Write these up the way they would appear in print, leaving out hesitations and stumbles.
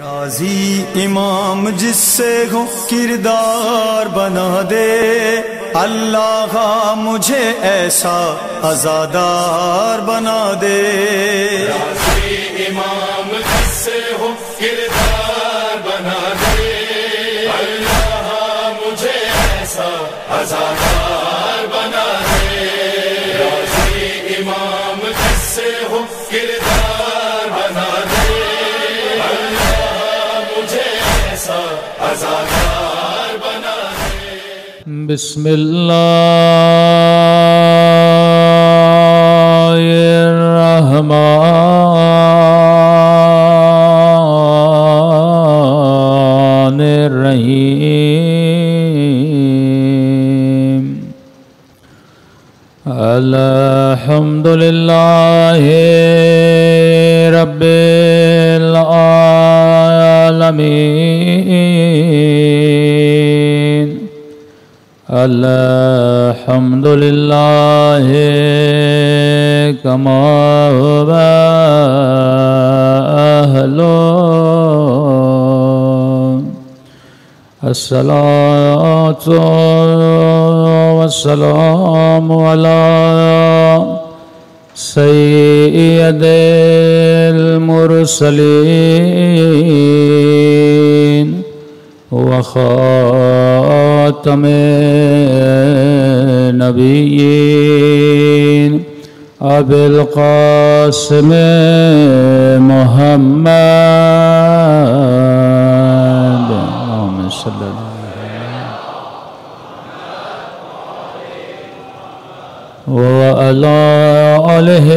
راضی امام جس سے ہو کردار بنا دے، اللہ مجھے ایسا عزادار بنا دے۔ راضی امام جس سے ہو کردار بنا دے، اللہ مجھے ایسا عزادار بنا دے۔ راضی امام جس سے ہو کردار بنا دے، عزادار بنا دے۔ بسم اللہ الرحمن الرحیم۔ الحمد للہ رب العالمین، الحمد للہ کما هو اہلہ، الصلاۃ والسلام علی سید المرسلین وخاتم النبیین ابی القاسم محمد، اللہم صلی اللہ وعلى آلہ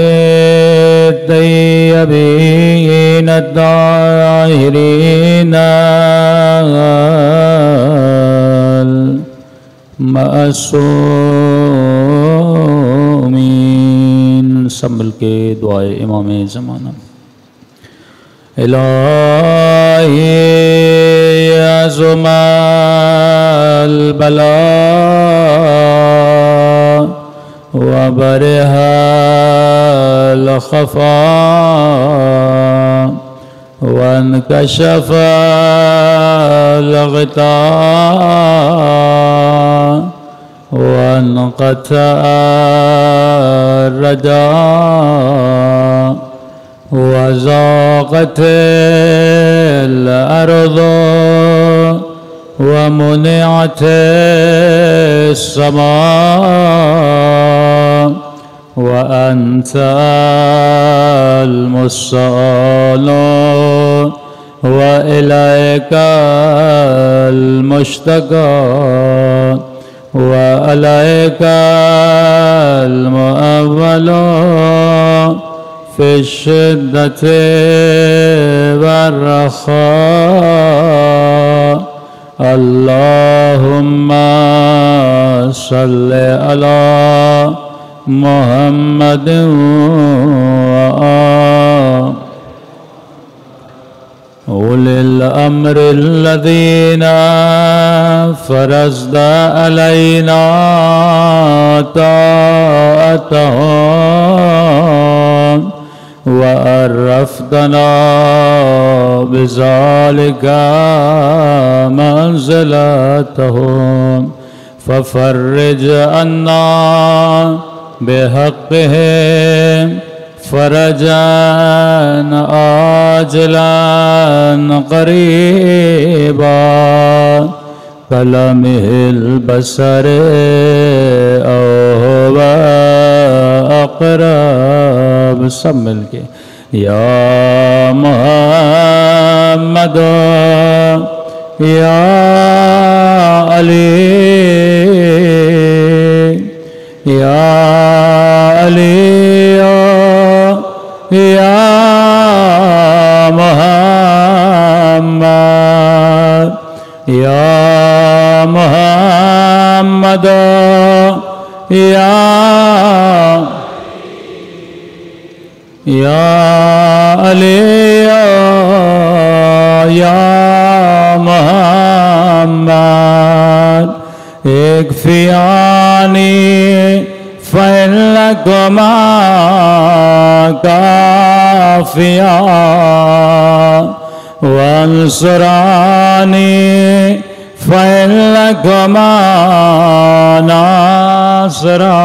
الطیبین الطاہرین المعصومین۔ سنبھل کے دعائے امام زمانہ۔ الہی عظم البلاء وبرح الخفاء وانكشف الغطاء وانقطع الرجاء وضاقت الأرض ومنعت السماء وأنت المستعان وإليك المشتكى وعليك المؤول في الشدة والرخاء۔ اللهم صل على محمد أولي الأمر الذين فرضت علينا طاعتهم وعرفتنا بذلك منزلتهم، ففرج عنا بحقهم فرجا عاجلا قريبا كلمح البصر أو هو أقرب۔ سب مل کے یا محمد یا علی یا علی یا محمد یا محمد یا علی یا محمد اکفیانی فإنكما كافيا وانصرانی فإنك ما ناصرا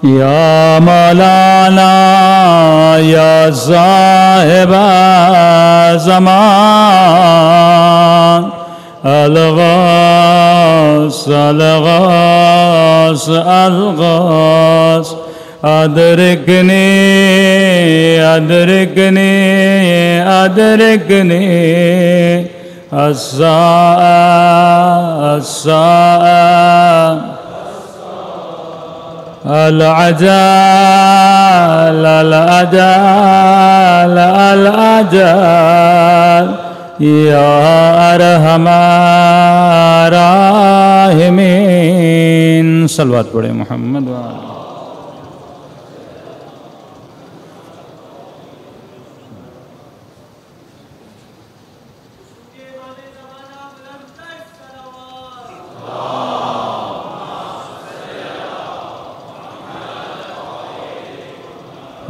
یا مولانا یا صاحب زمان الغاث الغاث الغاث ادرکنی ادرکنی ادرکنی الساعة الساعة العجل العجل العجل یا ارحم الراحمین صلوات پڑھے محمد وآلہ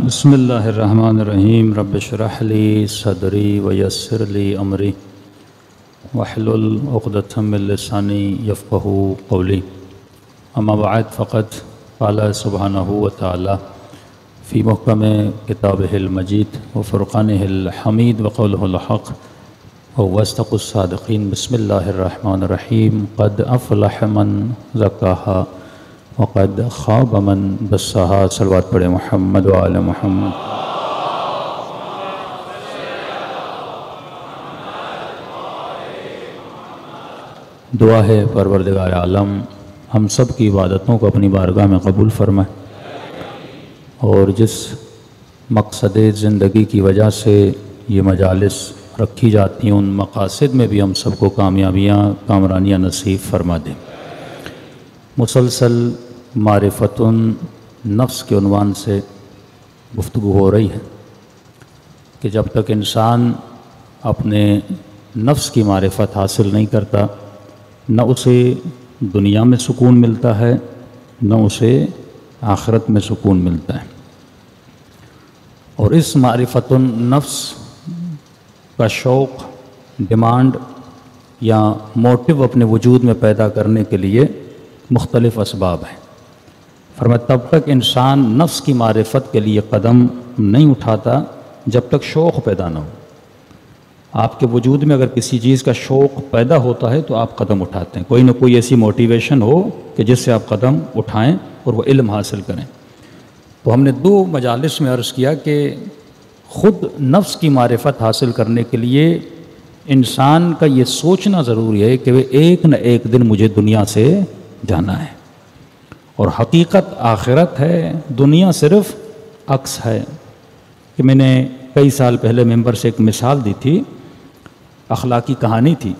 بسم اللہ الرحمن الرحیم رب اشرح لی صدری ویسر لی امری واحلل عقدۃ من لسانی یفقہوا قولی اما بعد فقد قال سبحانہ وتعالی فی محکم کتابہ المجید وفرقانہ الحمید وقولہ الحق واصدق الصادقین بسم اللہ الرحمن الرحیم قد افلح من زکاہا وقد خواب من دسہا صلوات پڑھے محمد وآل محمد دعا ہے پروردگار عالم ہم سب کی عبادتوں کو اپنی بارگاہ میں قبول فرمائے اور جس مقصد زندگی کی وجہ سے یہ مجالس رکھی جاتی ہیں ان مقاصد میں بھی ہم سب کو کامیابیاں کامرانیاں نصیب فرما دیں مسلسل معرفت نفس کے عنوان سے گفتگو ہو رہی ہے کہ جب تک انسان اپنے نفس کی معرفت حاصل نہیں کرتا نہ اسے دنیا میں سکون ملتا ہے نہ اسے آخرت میں سکون ملتا ہے اور اس معرفت النفس کا شوق ڈیمانڈ یا موٹیو اپنے وجود میں پیدا کرنے کے لیے مختلف اسباب ہیں فرمایا تب تک انسان نفس کی معرفت کے لیے قدم نہیں اٹھاتا جب تک شوق پیدا نہ ہو آپ کے وجود میں اگر کسی چیز کا شوق پیدا ہوتا ہے تو آپ قدم اٹھاتے ہیں کوئی نہ کوئی ایسی موٹیویشن ہو کہ جس سے آپ قدم اٹھائیں اور وہ علم حاصل کریں تو ہم نے 2 مجالس میں عرض کیا کہ خود نفس کی معرفت حاصل کرنے کے لیے انسان کا یہ سوچنا ضروری ہے کہ وہ ایک نہ ایک دن مجھے دنیا سے جانا ہے اور حقیقت آخرت ہے دنیا صرف عکس ہے کہ میں نے کئی سال پہلے ممبر سے ایک مثال دی تھی اخلاقی کہانی تھی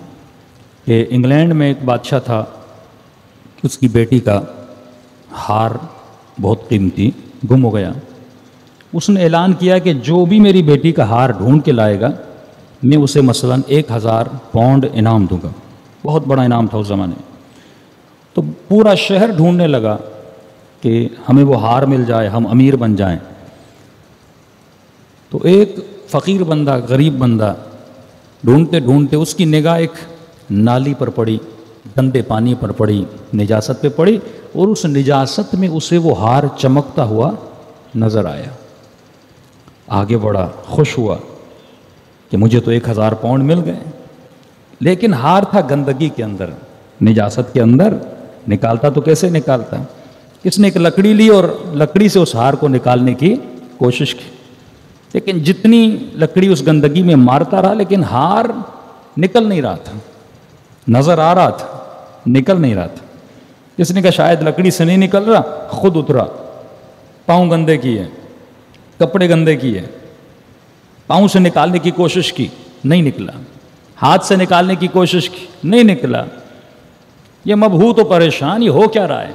کہ انگلینڈ میں ایک بادشاہ تھا اس کی بیٹی کا ہار بہت قیمتی گم ہو گیا اس نے اعلان کیا کہ جو بھی میری بیٹی کا ہار ڈھونڈ کے لائے گا میں اسے مثلاً 1000 پاؤنڈ انعام دوں گا بہت بڑا انعام تھا اس زمانے تو پورا شہر ڈھونڈنے لگا کہ ہمیں وہ ہار مل جائے ہم امیر بن جائیں تو ایک فقیر بندہ غریب بندہ ڈھونڈتے ڈھونڈتے اس کی نگاہ ایک نالی پر پڑی گندے پانی پر پڑی نجاست پہ پڑی اور اس نجاست میں اسے وہ ہار چمکتا ہوا نظر آیا آگے بڑھا خوش ہوا کہ مجھے تو 1000 پاؤنڈ مل گئے لیکن ہار تھا گندگی کے اندر نجاست کے اندر نکالتا تو کیسے نکالتا اس نے ایک لکڑی لی اور لکڑی سے اس ہار کو نکالنے کی کوشش کی لیکن جتنی لکڑی اس گندگی میں مارتا رہا لیکن ہار نکل نہیں رہا تھا نظر آ رہا تھا نکل نہیں رہا تھا اس نے کہا شاید لکڑی سے نہیں نکل رہا خود اترا پاؤں گندے کیے کپڑے گندے کیے پاؤں سے نکالنے کی کوشش کی نہیں نکلا ہاتھ سے نکالنے کی کوشش کی نہیں نکلا یہ مبہوت و پریشان یہ ہو کیا رہا ہے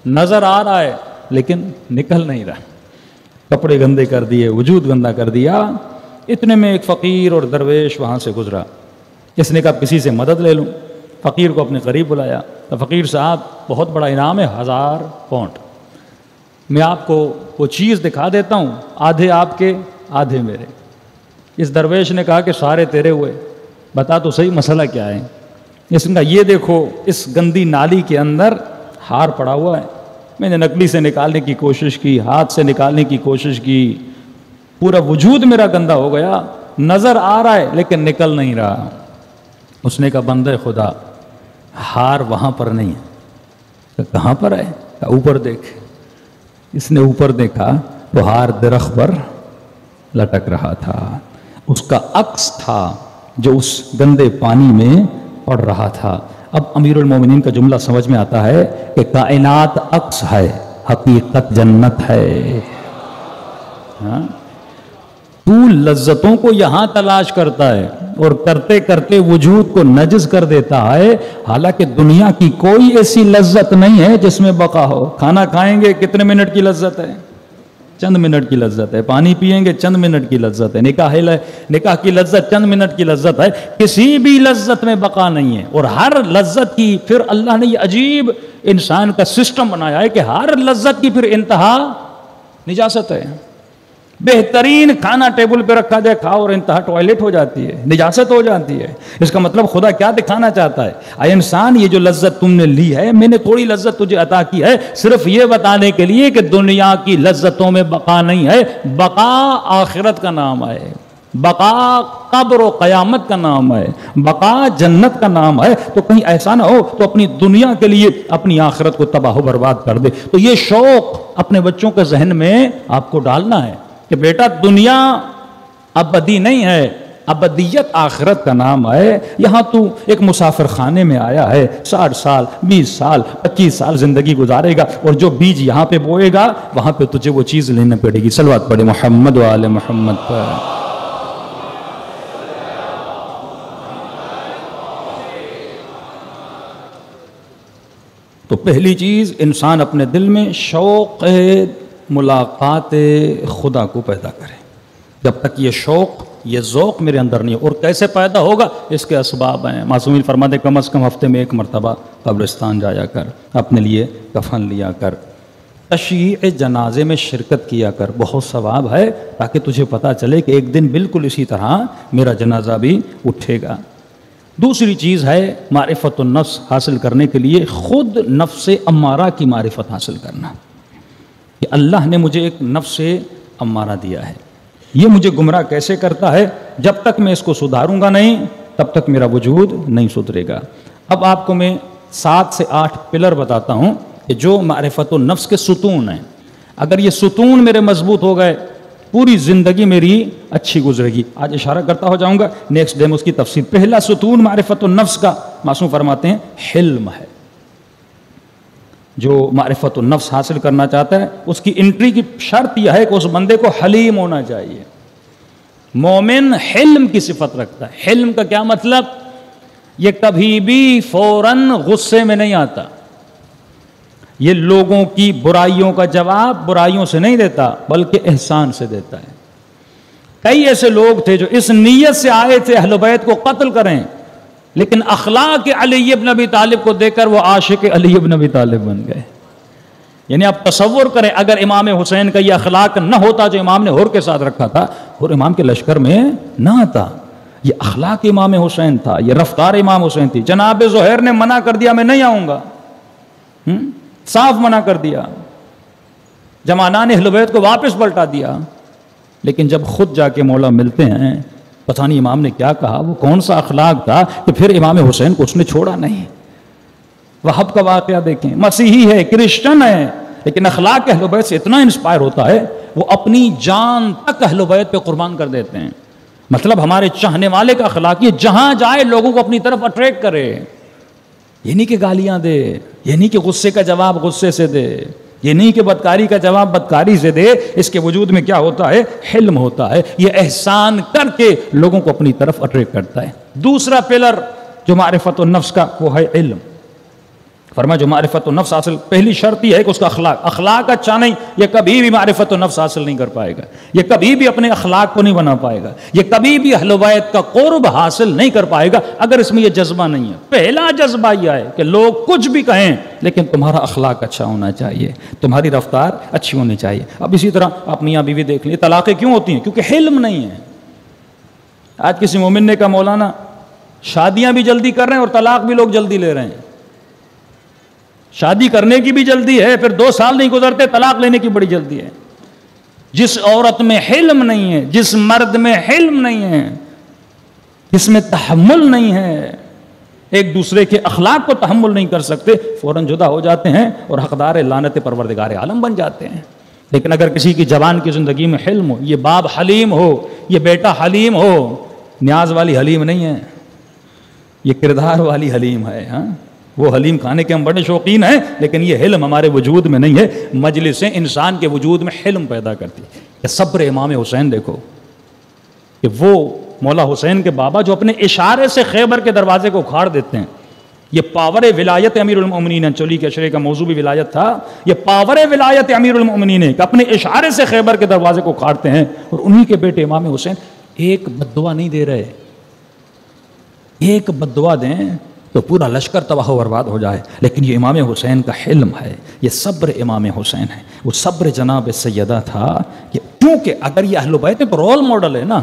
نظر آ رہا ہے لیکن نکل نہیں رہا کپڑے گندے کر دیے وجود گندا کر دیا اتنے میں ایک فقیر اور درویش وہاں سے گزرا اس نے کہا کسی سے مدد لے لوں فقیر کو اپنے قریب بلایا تو فقیر صاحب بہت بڑا انعام ہے 1000 پاؤنڈ میں آپ کو وہ چیز دکھا دیتا ہوں آدھے آپ کے آدھے میرے اس درویش نے کہا کہ سارے تیرے ہوئے، بتا تو صحیح مسئلہ کیا ہے؟ اس نے کہا یہ دیکھو اس گندی نالی کے اندر ہار پڑا ہوا ہے، میں نے نکلی سے نکالنے کی کوشش کی، ہاتھ سے نکالنے کی کوشش کی، پورا وجود میرا گندا ہو گیا، نظر آ رہا ہے لیکن نکل نہیں رہا۔ اس نے کہا بندہ خدا ہار وہاں پر نہیں ہے۔ کہاں پر ہے؟ کہا اوپر دیکھ۔ اس نے اوپر دیکھا تو ہار درخت پر لٹک رہا تھا، اس کا عکس تھا جو اس گندے پانی میں پڑ رہا تھا۔ اب امیر المومنین کا جملہ سمجھ میں آتا ہے کہ کائنات عکس ہے، حقیقت جنت ہے۔ ہاں؟ تو لذتوں کو یہاں تلاش کرتا ہے اور کرتے کرتے وجود کو نجس کر دیتا ہے، حالانکہ دنیا کی کوئی ایسی لذت نہیں ہے جس میں بقا ہو۔ کھانا کھائیں گے کتنے منٹ کی لذت ہے؟ چند منٹ کی لذت ہے۔ پانی پیئیں گے چند منٹ کی لذت ہے۔ نکاح کی لذت چند منٹ کی لذت ہے۔ کسی بھی لذت میں بقا نہیں ہے، اور ہر لذت کی پھر اللہ نے یہ عجیب انسان کا سسٹم بنایا ہے کہ ہر لذت کی پھر انتہا نجاست ہے۔ بہترین کھانا ٹیبل پہ رکھا جائے کھاؤ اور انتہا ٹوائلٹ ہو جاتی ہے، نجاست ہو جاتی ہے۔ اس کا مطلب خدا کیا دکھانا چاہتا ہے؟ اے انسان، یہ جو لذت تم نے لی ہے، میں نے تھوڑی لذت تجھے عطا کی ہے صرف یہ بتانے کے لیے کہ دنیا کی لذتوں میں بقا نہیں ہے، بقا آخرت کا نام ہے، بقا قبر و قیامت کا نام ہے، بقا جنت کا نام ہے۔ تو کہیں ایسا نہ ہو تو اپنی دنیا کے لیے اپنی آخرت کو تباہ و برباد کر دے۔ تو یہ شوق اپنے بچوں کے ذہن میں آپ کو ڈالنا ہے کہ بیٹا دنیا ابدی نہیں ہے، ابدیت آخرت کا نام ہے۔ یہاں تو ایک مسافر خانے میں آیا ہے، 60 سال 20 سال 25 سال زندگی گزارے گا، اور جو بیج یہاں پہ بوئے گا وہاں پہ تجھے وہ چیز لینا پڑے گی۔ صلوات پڑھے محمد و آل محمد پر۔ تو پہلی چیز، انسان اپنے دل میں شوق ملاقات خدا کو پیدا کرے۔ جب تک یہ شوق یہ ذوق میرے اندر نہیں ہو، اور کیسے پیدا ہوگا اس کے اسباب ہیں۔ معصومین فرماتے کم از کم ہفتے میں 1 مرتبہ قبرستان جایا کر، اپنے لیے کفن لیا کر، تشییع جنازے میں شرکت کیا کر، بہت ثواب ہے، تاکہ تجھے پتہ چلے کہ ایک دن بالکل اسی طرح میرا جنازہ بھی اٹھے گا۔ دوسری چیز ہے معرفت النفس حاصل کرنے کے لیے خود نفس امارہ کی معرفت حاصل کرنا، کہ اللہ نے مجھے ایک نفس امارہ دیا ہے، یہ مجھے گمراہ کیسے کرتا ہے، جب تک میں اس کو سدھاروں گا نہیں تب تک میرا وجود نہیں سدھرے گا۔ اب آپ کو میں 7 سے 8 پلر بتاتا ہوں کہ جو معرفت النفس کے ستون ہیں، اگر یہ ستون میرے مضبوط ہو گئے پوری زندگی میری اچھی گزرے گی۔ آج اشارہ کرتا ہو جاؤں گا، نیکسٹ ڈے میں اس کی تفصیل۔ پہلا ستون معرفت النفس کا معصوم فرماتے ہیں حلم ہے۔ جو معرفت النفس حاصل کرنا چاہتا ہے اس کی انٹری کی شرط یہ ہے کہ اس بندے کو حلیم ہونا چاہیے۔ مومن حلم کی صفت رکھتا ہے۔ حلم کا کیا مطلب؟ یہ کبھی بھی فوراً غصے میں نہیں آتا، یہ لوگوں کی برائیوں کا جواب برائیوں سے نہیں دیتا بلکہ احسان سے دیتا ہے۔ کئی ایسے لوگ تھے جو اس نیت سے آئے تھے اہل بیت کو قتل کریں، لیکن اخلاق علی ابن ابی طالب کو دیکھ کر وہ عاشق علی ابن ابی طالب بن گئے۔ یعنی آپ تصور کریں اگر امام حسین کا یہ اخلاق نہ ہوتا جو امام نے ہور کے ساتھ رکھا تھا، ہور امام کے لشکر میں نہ آتا۔ یہ اخلاق امام حسین تھا، یہ رفتار امام حسین تھی۔ جناب زہیر نے منع کر دیا میں نہیں آؤں گا، صاف منع کر دیا، جمانان اہل بیت کو واپس پلٹا دیا۔ لیکن جب خود جا کے مولا ملتے ہیں، پتہ نہیں امام نے کیا کہا، وہ کون سا اخلاق تھا کہ پھر امام حسین کو اس نے چھوڑا نہیں۔ وہب کا واقعہ دیکھیں، مسیحی ہے، کرسچن ہے، لیکن اخلاق اہل بیت سے اتنا انسپائر ہوتا ہے وہ اپنی جان تک اہل بیت پہ قربان کر دیتے ہیں۔ مطلب ہمارے چاہنے والے کا اخلاق یہ جہاں جائے لوگوں کو اپنی طرف اٹریکٹ کرے، یہ نہیں کہ گالیاں دے، یہ نہیں کہ غصے کا جواب غصے سے دے، یہ نہیں کہ بدکاری کا جواب بدکاری سے دے۔ اس کے وجود میں کیا ہوتا ہے؟ حلم ہوتا ہے، یہ احسان کر کے لوگوں کو اپنی طرف اٹریکٹ کرتا ہے۔ دوسرا پلر جو معرفت النفس کا وہ ہے علم۔ فرمایا جو معرفت النفس حاصل، پہلی شرط یہ ہے کہ اس کا اخلاق اچھا نہیں، یہ کبھی بھی معرفت النفس حاصل نہیں کر پائے گا، یہ کبھی بھی اپنے اخلاق کو نہیں بنا پائے گا، یہ کبھی بھی اہل بیت کا قرب حاصل نہیں کر پائے گا اگر اس میں یہ جذبہ نہیں ہے۔ پہلا جذبہ یہ ہے کہ لوگ کچھ بھی کہیں لیکن تمہارا اخلاق اچھا ہونا چاہیے، تمہاری رفتار اچھی ہونی چاہیے۔ اب اسی طرح آپ میاں بیوی دیکھ لیں، طلاقیں کیوں ہوتی ہیں؟ کیونکہ حلم نہیں ہے۔ آج کسی مومن نے کہا مولانا شادیاں بھی جلدی کر رہے ہیں اور طلاق بھی لوگ جلدی لے رہے ہیں. شادی کرنے کی بھی جلدی ہے، پھر 2 سال نہیں گزرتے طلاق لینے کی بڑی جلدی ہے. جس عورت میں حلم نہیں ہے، جس مرد میں حلم نہیں ہے، جس میں تحمل نہیں ہے، ایک دوسرے کے اخلاق کو تحمل نہیں کر سکتے، فوراً جدا ہو جاتے ہیں اور حقدار لعنت پروردگار عالم بن جاتے ہیں. لیکن اگر کسی کی جوان کی زندگی میں حلم ہو، یہ باپ حلیم ہو، یہ بیٹا حلیم ہو، نیاز والی حلیم نہیں ہے، یہ کردار والی حلیم ہے. ہاں وہ حلیم کھانے کے ہم بڑے شوقین ہیں، لیکن یہ حلم ہمارے وجود میں نہیں ہے. مجلسیں انسان کے وجود میں حلم پیدا کرتی ہے. یہ صبر امام حسین دیکھو کہ وہ مولا حسین کے بابا جو اپنے اشارے سے خیبر کے دروازے کو اکھاڑ دیتے ہیں. یہ پاور ولایت امیر المؤمنین ہے. چولی کے اشرے کا موضوع بھی ولایت تھا. یہ پاور ولایت امیر المؤمنین ہے کہ اپنے اشارے سے خیبر کے دروازے کو اکھاڑتے ہیں، اور انہی کے بیٹے امام حسین ایک بددعا نہیں دے رہے. ایک بددعا دیں تو پورا لشکر تباہ و برباد ہو جائے. لیکن یہ امام حسین کا حلم ہے، یہ صبر امام حسین ہے. وہ صبر جناب سیدہ تھا کہ کیونکہ اگر یہ اہل بیت تو رول ماڈل ہے نا.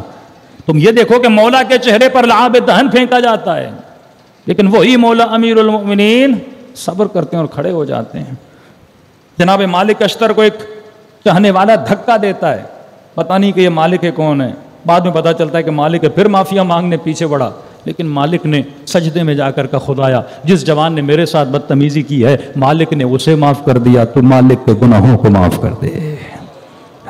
تم یہ دیکھو کہ مولا کے چہرے پر لعاب دہن پھینکا جاتا ہے، لیکن وہی مولا امیر المؤمنین صبر کرتے ہیں اور کھڑے ہو جاتے ہیں. جناب مالک اشتر کو ایک چاہنے والا دھکا دیتا ہے، پتہ نہیں کہ یہ مالک ہے کون ہے. بعد میں پتہ چلتا ہے کہ مالک ہے. پھر معافیا مانگنے پیچھے بڑھا، لیکن مالک نے سجدے میں جا کر کہا خدایا جس جوان نے میرے ساتھ بدتمیزی کی ہے مالک نے اسے معاف کر دیا، تو مالک کے گناہوں کو معاف کر دے.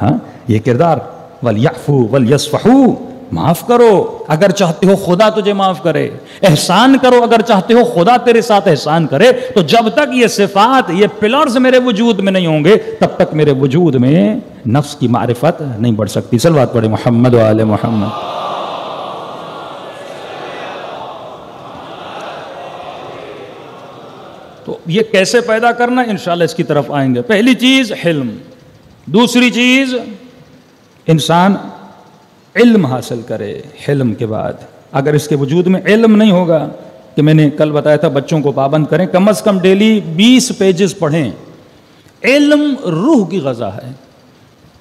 ہاں یہ کردار وَلْيَعْفُوا وَلْيَصْفَحُوا، معاف کرو اگر چاہتے ہو خدا تجھے معاف کرے، احسان کرو اگر چاہتے ہو خدا تیرے ساتھ احسان کرے. تو جب تک یہ صفات، یہ پلرز میرے وجود میں نہیں ہوں گے، تب تک میرے وجود میں نفس کی معرفت نہیں بڑھ سکتی. صلوات پڑھے محمد و آل محمد. تو یہ کیسے پیدا کرنا، انشاءاللہ اس کی طرف آئیں گے. پہلی چیز حلم، دوسری چیز انسان علم حاصل کرے. حلم کے بعد اگر اس کے وجود میں علم نہیں ہوگا، کہ میں نے کل بتایا تھا بچوں کو پابند کریں، کم از کم ڈیلی 20 پیجز پڑھیں. علم روح کی غذا ہے.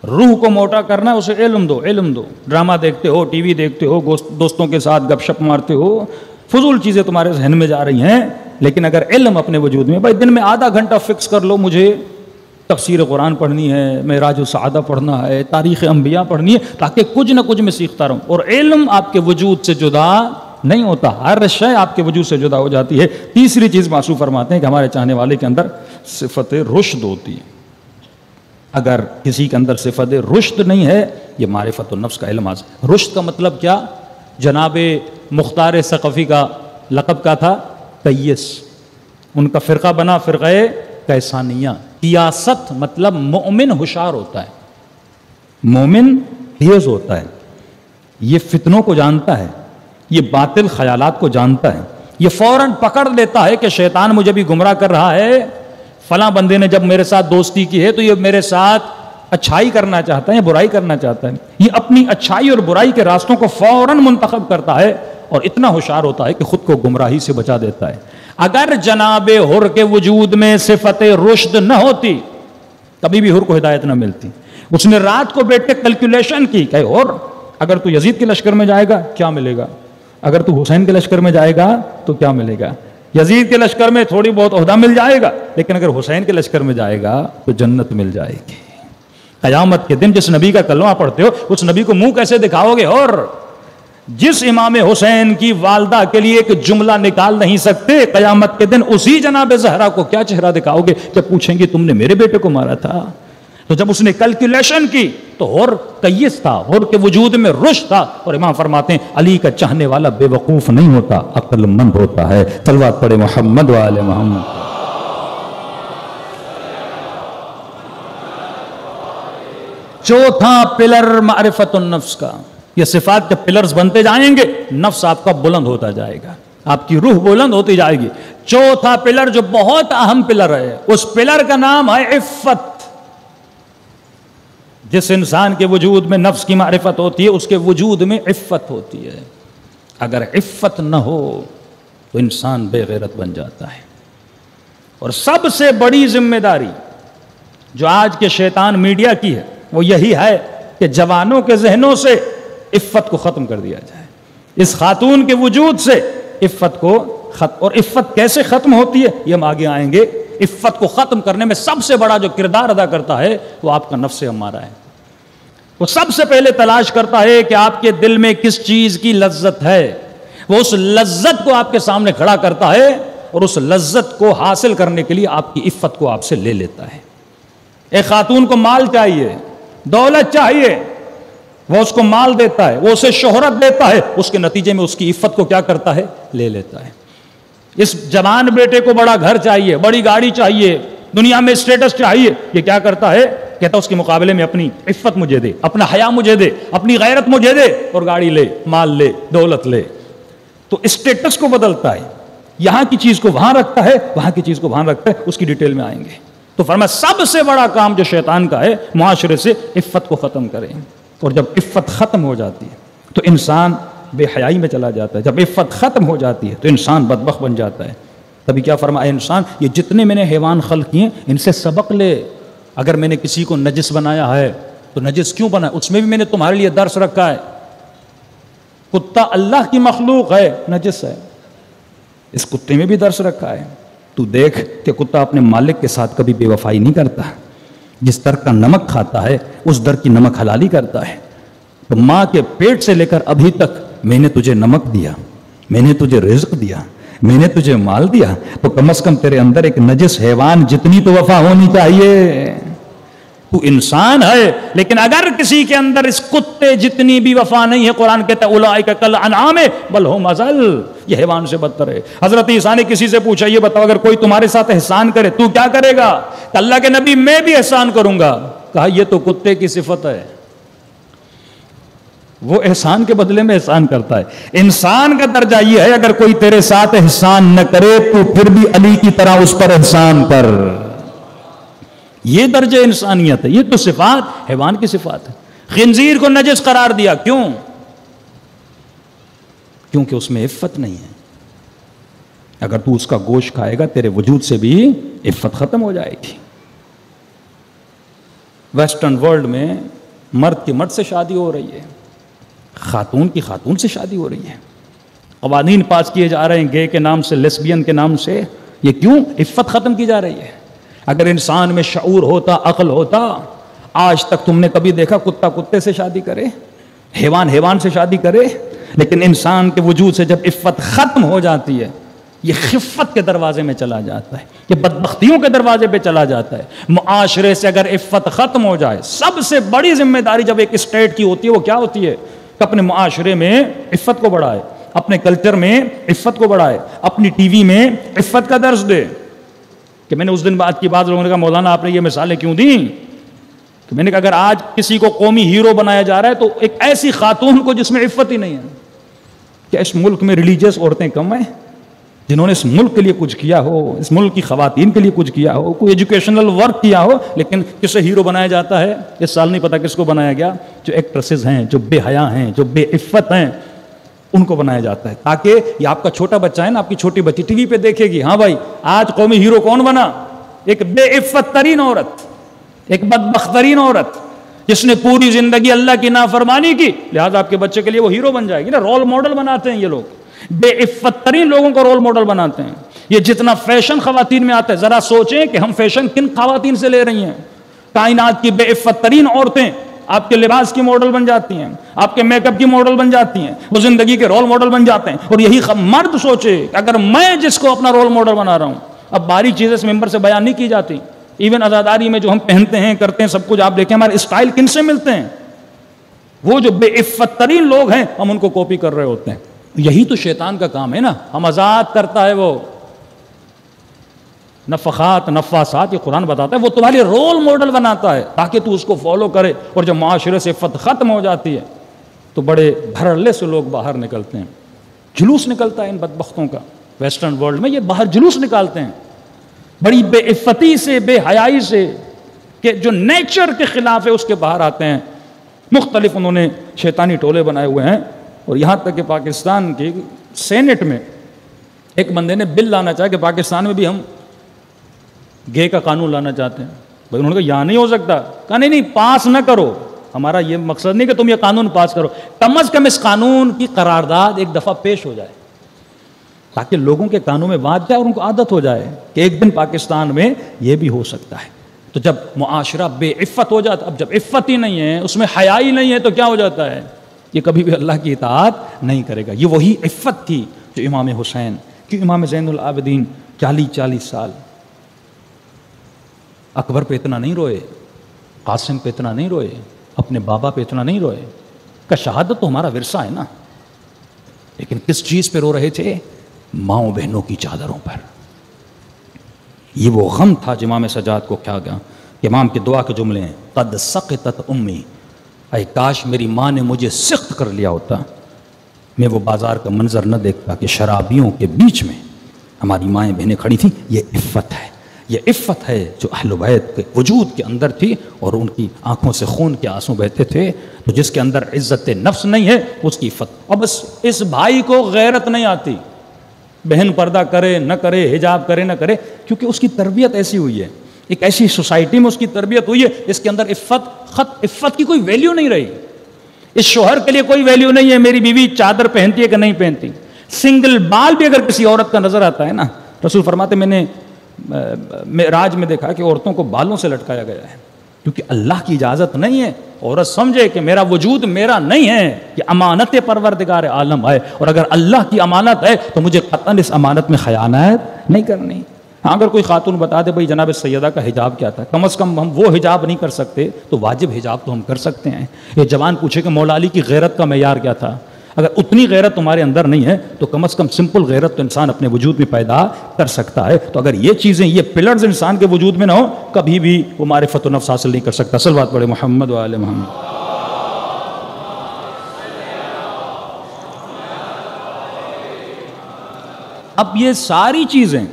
روح کو موٹا کرنا ہے، اسے علم دو. علم دو. ڈرامہ دیکھتے ہو، ٹی وی دیکھتے ہو، دوستوں کے ساتھ گپ شپ مارتے ہو، فضول چیزیں تمہارے ذہن میں جا رہی ہیں. لیکن اگر علم اپنے وجود میں، بھائی دن میں آدھا گھنٹہ فکس کر لو، مجھے تفسیر قرآن پڑھنی ہے، معراج السعادہ پڑھنا ہے، تاریخ انبیاء پڑھنی ہے، تاکہ کچھ نہ کچھ میں سیکھتا رہوں. اور علم آپ کے وجود سے جدا نہیں ہوتا، ہر شے آپ کے وجود سے جدا ہو جاتی ہے. تیسری چیز معصوم فرماتے ہیں کہ ہمارے چاہنے والے کے اندر صفت رشد ہوتی ہے. اگر کسی کے اندر صفت رشد نہیں ہے، یہ معرفت النفس کا علم حاصل. رشد کا مطلب کیا؟ جناب مختار ثقفی کا لقب کا تھا قیس، ان کا فرقہ بنا فرقہ کیسانیہ. قیاست مطلب مومن ہوشیار ہوتا ہے، مومن تیز ہوتا ہے، یہ فتنوں کو جانتا ہے، یہ باطل خیالات کو جانتا ہے، یہ فوراً پکڑ لیتا ہے کہ شیطان مجھے بھی گمراہ کر رہا ہے. فلاں بندے نے جب میرے ساتھ دوستی کی ہے تو یہ میرے ساتھ اچھائی کرنا چاہتا ہے یا برائی کرنا چاہتا ہے. یہ اپنی اچھائی اور برائی کے راستوں کو فوراً منتخب کرتا ہے اور اتنا ہوشیار ہوتا ہے کہ خود کو گمراہی سے بچا دیتا ہے. اگر جناب حر کے وجود میں صفت رشد نہ ہوتی، کبھی بھی حر کو ہدایت نہ ملتی. اس نے رات کو بیٹھ کے کیلکولیشن کی کہ حر اگر تو یزید کے لشکر میں جائے گا کیا ملے گا، اگر تو حسین کے لشکر میں جائے گا تو کیا ملے گا. یزید کے لشکر میں تھوڑی بہت عہدہ مل جائے گا، لیکن اگر حسین کے لشکر میں جائے گا تو جنت مل جائے گی. قیامت کے دن جس نبی کا کلمہ پڑھتے ہو اس نبی کو منہ کیسے دکھاؤ گے؟ اور جس امام حسین کی والدہ کے لیے ایک جملہ نکال نہیں سکتے، قیامت کے دن اسی جناب زہرا کو کیا چہرہ دکھاؤ گے جب پوچھیں گے تم نے میرے بیٹے کو مارا تھا؟ تو جب اس نے کیلکولیشن کی تو اور قیس تھا، اور کے وجود میں رشد تھا. اور امام فرماتے ہیں علی کا چاہنے والا بے وقوف نہیں ہوتا، عقل مند ہوتا ہے. صلوات پڑھے محمد و آل محمد. چوتھا پلر معرفت النفس کا. یہ صفات کے پلرز بنتے جائیں گے، نفس آپ کا بلند ہوتا جائے گا، آپ کی روح بلند ہوتی جائے گی. چوتھا پلر جو بہت اہم پلر ہے، اس پلر کا نام ہے عفت. جس انسان کے وجود میں نفس کی معرفت ہوتی ہے اس کے وجود میں عفت ہوتی ہے. اگر عفت نہ ہو تو انسان بے غیرت بن جاتا ہے. اور سب سے بڑی ذمہ داری جو آج کے شیطان میڈیا کی ہے وہ یہی ہے کہ جوانوں کے ذہنوں سے عفت کو ختم کر دیا جائے. اس خاتون کے وجود سے عفت کو اور عفت کیسے ختم ہوتی ہے یہ ہم آگے آئیں گے. عفت کو ختم کرنے میں سب سے بڑا جو کردار ادا کرتا ہے وہ آپ کا نفس امارہ ہے. وہ سب سے پہلے تلاش کرتا ہے کہ آپ کے دل میں کس چیز کی لذت ہے. وہ اس لذت کو آپ کے سامنے کھڑا کرتا ہے اور اس لذت کو حاصل کرنے کے لیے آپ کی عفت کو آپ سے لے لیتا ہے. ایک خاتون کو مال چاہیے, دولت چاہیے, وہ اس کو مال دیتا ہے, وہ اسے شہرت دیتا ہے, اس کے نتیجے میں اس کی عفت کو کیا کرتا ہے, لے لیتا ہے. اس جوان بیٹے کو بڑا گھر چاہیے, بڑی گاڑی چاہیے, دنیا میں اسٹیٹس چاہیے, یہ کیا کرتا ہے, کہتا اس کے مقابلے میں اپنی عفت مجھے دے, اپنا حیا مجھے دے, اپنی غیرت مجھے دے, اور گاڑی لے, مال لے, دولت لے. تو اسٹیٹس کو بدلتا ہے, یہاں کی چیز کو وہاں رکھتا ہے, وہاں کی چیز کو وہاں رکھتا ہے. اس کی ڈیٹیل میں آئیں گے. تو فرمایا سب سے بڑا کام جو شیطان کا ہے معاشرے سے عفت کو ختم کریں. اور جب عفت ختم ہو جاتی ہے تو انسان بے حیائی میں چلا جاتا ہے. جب عفت ختم ہو جاتی ہے تو انسان بدبخت بن جاتا ہے. تبھی کیا فرمایا, انسان یہ جتنے میں نے حیوان خلق کیے ان سے سبق لے. اگر میں نے کسی کو نجس بنایا ہے تو نجس کیوں بنا, اس میں بھی میں نے تمہارے لیے درس رکھا ہے. کتا اللہ کی مخلوق ہے, نجس ہے, اس کتے میں بھی درس رکھا ہے. تو دیکھ کہ کتا اپنے مالک کے ساتھ کبھی بے وفائی نہیں کرتا. جس در کا نمک کھاتا ہے اس در کی نمک حلالی کرتا ہے. تو ماں کے پیٹ سے لے کر ابھی تک میں نے تجھے نمک دیا, میں نے تجھے رزق دیا, میں نے تجھے مال دیا, تو کم از کم تیرے اندر ایک نجس حیوان جتنی تو وفا ہونی چاہیے. تو انسان ہے, لیکن اگر کسی کے اندر اس کتے جتنی بھی وفا نہیں ہے, قرآن کہتا ہے اولئک کالانعام بل ہم اضل, یہ حیوان سے بدتر ہے. حضرت عیسیٰ نے کسی سے پوچھا, یہ بتاؤ اگر کوئی تمہارے ساتھ احسان کرے تو کیا کرے گا؟ کہ اللہ کے نبی میں بھی احسان کروں گا. کہا یہ تو کتے کی صفت ہے, وہ احسان کے بدلے میں احسان کرتا ہے. انسان کا درجہ یہ ہے اگر کوئی تیرے ساتھ احسان نہ کرے تو پھر بھی علی کی طرح اس پر احسان کر. یہ درجہ انسانیت ہے. یہ تو صفات حیوان کی صفات ہے. خنزیر کو نجس قرار دیا, کیوں؟ کیونکہ اس میں عفت نہیں ہے. اگر تو اس کا گوشت کھائے گا تیرے وجود سے بھی عفت ختم ہو جائے گی. ویسٹرن ورلڈ میں مرد کی مرد سے شادی ہو رہی ہے, خاتون کی خاتون سے شادی ہو رہی ہے, قوانین پاس کیے جا رہے ہیں گے کے نام سے, لیسبین کے نام سے. یہ کیوں؟ عفت ختم کی جا رہی ہے. اگر انسان میں شعور ہوتا, عقل ہوتا, آج تک تم نے کبھی دیکھا کتا کتے سے شادی کرے, حیوان حیوان سے شادی کرے؟ لیکن انسان کے وجود سے جب عفت ختم ہو جاتی ہے یہ خفت کے دروازے میں چلا جاتا ہے, یہ بدبختیوں کے دروازے پہ چلا جاتا ہے. معاشرے سے اگر عفت ختم ہو جائے, سب سے بڑی ذمہ داری جب ایک اسٹیٹ کی ہوتی ہے وہ کیا ہوتی ہے کہ اپنے معاشرے میں عفت کو بڑھائے, اپنے کلچر میں عفت کو بڑھائے, اپنی ٹی وی میں عفت کا درس دے. کہ میں نے اس دن بعد کی بات لوگوں نے کہا مولانا آپ نے یہ مثالیں کیوں دیں؟ کہ میں نے کہا اگر آج کسی کو قومی ہیرو بنایا جا رہا ہے تو ایک ایسی خاتون کو جس میں عفت ہی نہیں ہے. کیا اس ملک میں ریلیجیس عورتیں کم ہیں جنہوں نے اس ملک کے لیے کچھ کیا ہو, اس ملک کی خواتین کے لیے کچھ کیا ہو, کوئی ایجوکیشنل ورک کیا ہو, لیکن کسے ہیرو بنایا جاتا ہے اس سال نہیں پتا کس کو بنایا گیا. جو ایکٹریسز ہیں, جو بے حیا ہیں, جو بے عفت ہیں, ان کو بنایا جاتا ہے تاکہ یہ آپ کا چھوٹا بچہ ہے نا, آپ کی چھوٹی بچی ٹی وی پہ دیکھے گی, ہاں بھائی آج قومی ہیرو کون بنا؟ ایک بے عفت ترین عورت, ایک بدبخت ترین عورت جس نے پوری زندگی اللہ کی نافرمانی کی, لہذا آپ کے بچے کے لیے وہ ہیرو بن جائے گی نا. رول ماڈل بناتے ہیں یہ لوگ, بے عفت ترین لوگوں کو رول ماڈل بناتے ہیں. یہ جتنا فیشن خواتین میں آتا ہے, ذرا سوچیں کہ ہم فیشن کن خواتین سے لے رہی ہیں. کائنات کی بے عفت ترین عورتیں آپ کے لباس کی ماڈل بن جاتی ہیں, آپ کے میک اپ کی ماڈل بن جاتی ہیں, وہ زندگی کے رول ماڈل بن جاتے ہیں. اور یہی مرد سوچے کہ اگر میں جس کو اپنا رول ماڈل بنا رہا ہوں, اب باریک چیزیں اس ممبر سے بیان نہیں کی جاتی, ایون عزاداری میں جو ہم پہنتے ہیں کرتے ہیں سب کچھ آپ دیکھیں ہمارے اسٹائل کن سے ملتے ہیں, وہ جو بے عفت ترین لوگ ہیں ہم ان کو کاپی کر رہے ہوتے ہیں. یہی تو شیطان کا کام ہے نا, ہم آزاد کرتا ہے وہ نفخات نفاسات, یہ قرآن بتاتا ہے, وہ تمہارے رول ماڈل بناتا ہے تاکہ تو اس کو فالو کرے. اور جب معاشرے سے عفت ختم ہو جاتی ہے تو بڑے بھرلے سے لوگ باہر نکلتے ہیں, جلوس نکلتا ہے ان بدبختوں کا. ویسٹرن ورلڈ میں یہ باہر جلوس نکالتے ہیں بڑی بے عفتی سے, بے حیائی سے, کہ جو نیچر کے خلاف ہے اس کے باہر آتے ہیں. مختلف انہوں نے شیطانی ٹولے بنائے ہوئے ہیں. اور یہاں تک کہ پاکستان کی سینٹ میں ایک بندے نے بل لانا چاہا کہ پاکستان میں بھی ہم گے کا قانون لانا چاہتے ہیں. بھائی انہوں نے کہا یہاں نہیں ہو سکتا. کہا نہیں پاس نہ کرو, ہمارا یہ مقصد نہیں کہ تم یہ قانون پاس کرو، کم از کم اس قانون کی قرارداد ایک دفعہ پیش ہو جائے تاکہ لوگوں کے کانوں میں بات جائے اور ان کو عادت ہو جائے کہ ایک دن پاکستان میں یہ بھی ہو سکتا ہے۔ تو جب معاشرہ بے عفت ہو جاتا، اب جب عفت ہی نہیں ہے، اس میں حیا ہی نہیں ہے، تو کیا ہو جاتا ہے؟ یہ کبھی بھی اللہ کی اطاعت نہیں کرے گا۔ یہ وہی عفت تھی جو امام حسین کہ امام زین العابدین 40 سال اکبر پہ اتنا نہیں روئے، قاسم پہ اتنا نہیں روئے، اپنے بابا پہ اتنا نہیں روئے کہ شہادت تو ہمارا ورثہ ہے نا، لیکن کس چیز پہ رو رہے تھے؟ ماؤں بہنوں کی چادروں پر۔ یہ وہ غم تھا جو امام سجاد کو کیا گیا کہ امام کی دعا کے جملے ہیں، قد سقطت امی، اے کاش میری ماں نے مجھے سخت کر لیا ہوتا، میں وہ بازار کا منظر نہ دیکھتا کہ شرابیوں کے بیچ میں ہماری مائیں بہنیں کھڑی تھیں۔ یہ عفت ہے، یہ عفت ہے جو اہل بیت کے وجود کے اندر تھی، اور ان کی آنکھوں سے خون کے آنسو بہتے تھے۔ تو جس کے اندر عزت نفس نہیں ہے اس کی عفت۔ اور بس اس بھائی کو غیرت نہیں آتی، بہن پردہ کرے نہ کرے، حجاب کرے نہ کرے، کیونکہ اس کی تربیت ایسی ہوئی ہے، ایک ایسی سوسائٹی میں اس کی تربیت ہوئی ہے، اس کے اندر عفت کی کوئی ویلیو نہیں رہی۔ اس شوہر کے لیے کوئی ویلیو نہیں ہے میری بیوی چادر پہنتی ہے کہ نہیں پہنتی۔ سنگل بال بھی اگر کسی عورت کا نظر آتا ہے نا، رسول فرماتے میں نے معراج میں دیکھا کہ عورتوں کو بالوں سے لٹکایا گیا ہے، کیونکہ اللہ کی اجازت نہیں ہے عورت سمجھے کہ میرا وجود میرا نہیں ہے، یہ امانت پروردگار عالم ہے، اور اگر اللہ کی امانت ہے تو مجھے قطعاً اس امانت میں خیانت نہیں کرنی۔ ہاں اگر کوئی خاتون بتا دے بھائی جناب سیدہ کا حجاب کیا تھا، کم از کم ہم وہ حجاب نہیں کر سکتے تو واجب حجاب تو ہم کر سکتے ہیں۔ یہ جوان پوچھے کہ مولا علی کی غیرت کا معیار کیا تھا، اگر اتنی غیرت تمہارے اندر نہیں ہے تو کم از کم سمپل غیرت تو انسان اپنے وجود میں پیدا کر سکتا ہے۔ تو اگر یہ چیزیں، یہ پلرز انسان کے وجود میں نہ ہو، کبھی بھی وہ معرفت و نفس حاصل نہیں کر سکتا۔ صلوات پڑھے محمد و آل محمد۔ اب یہ ساری چیزیں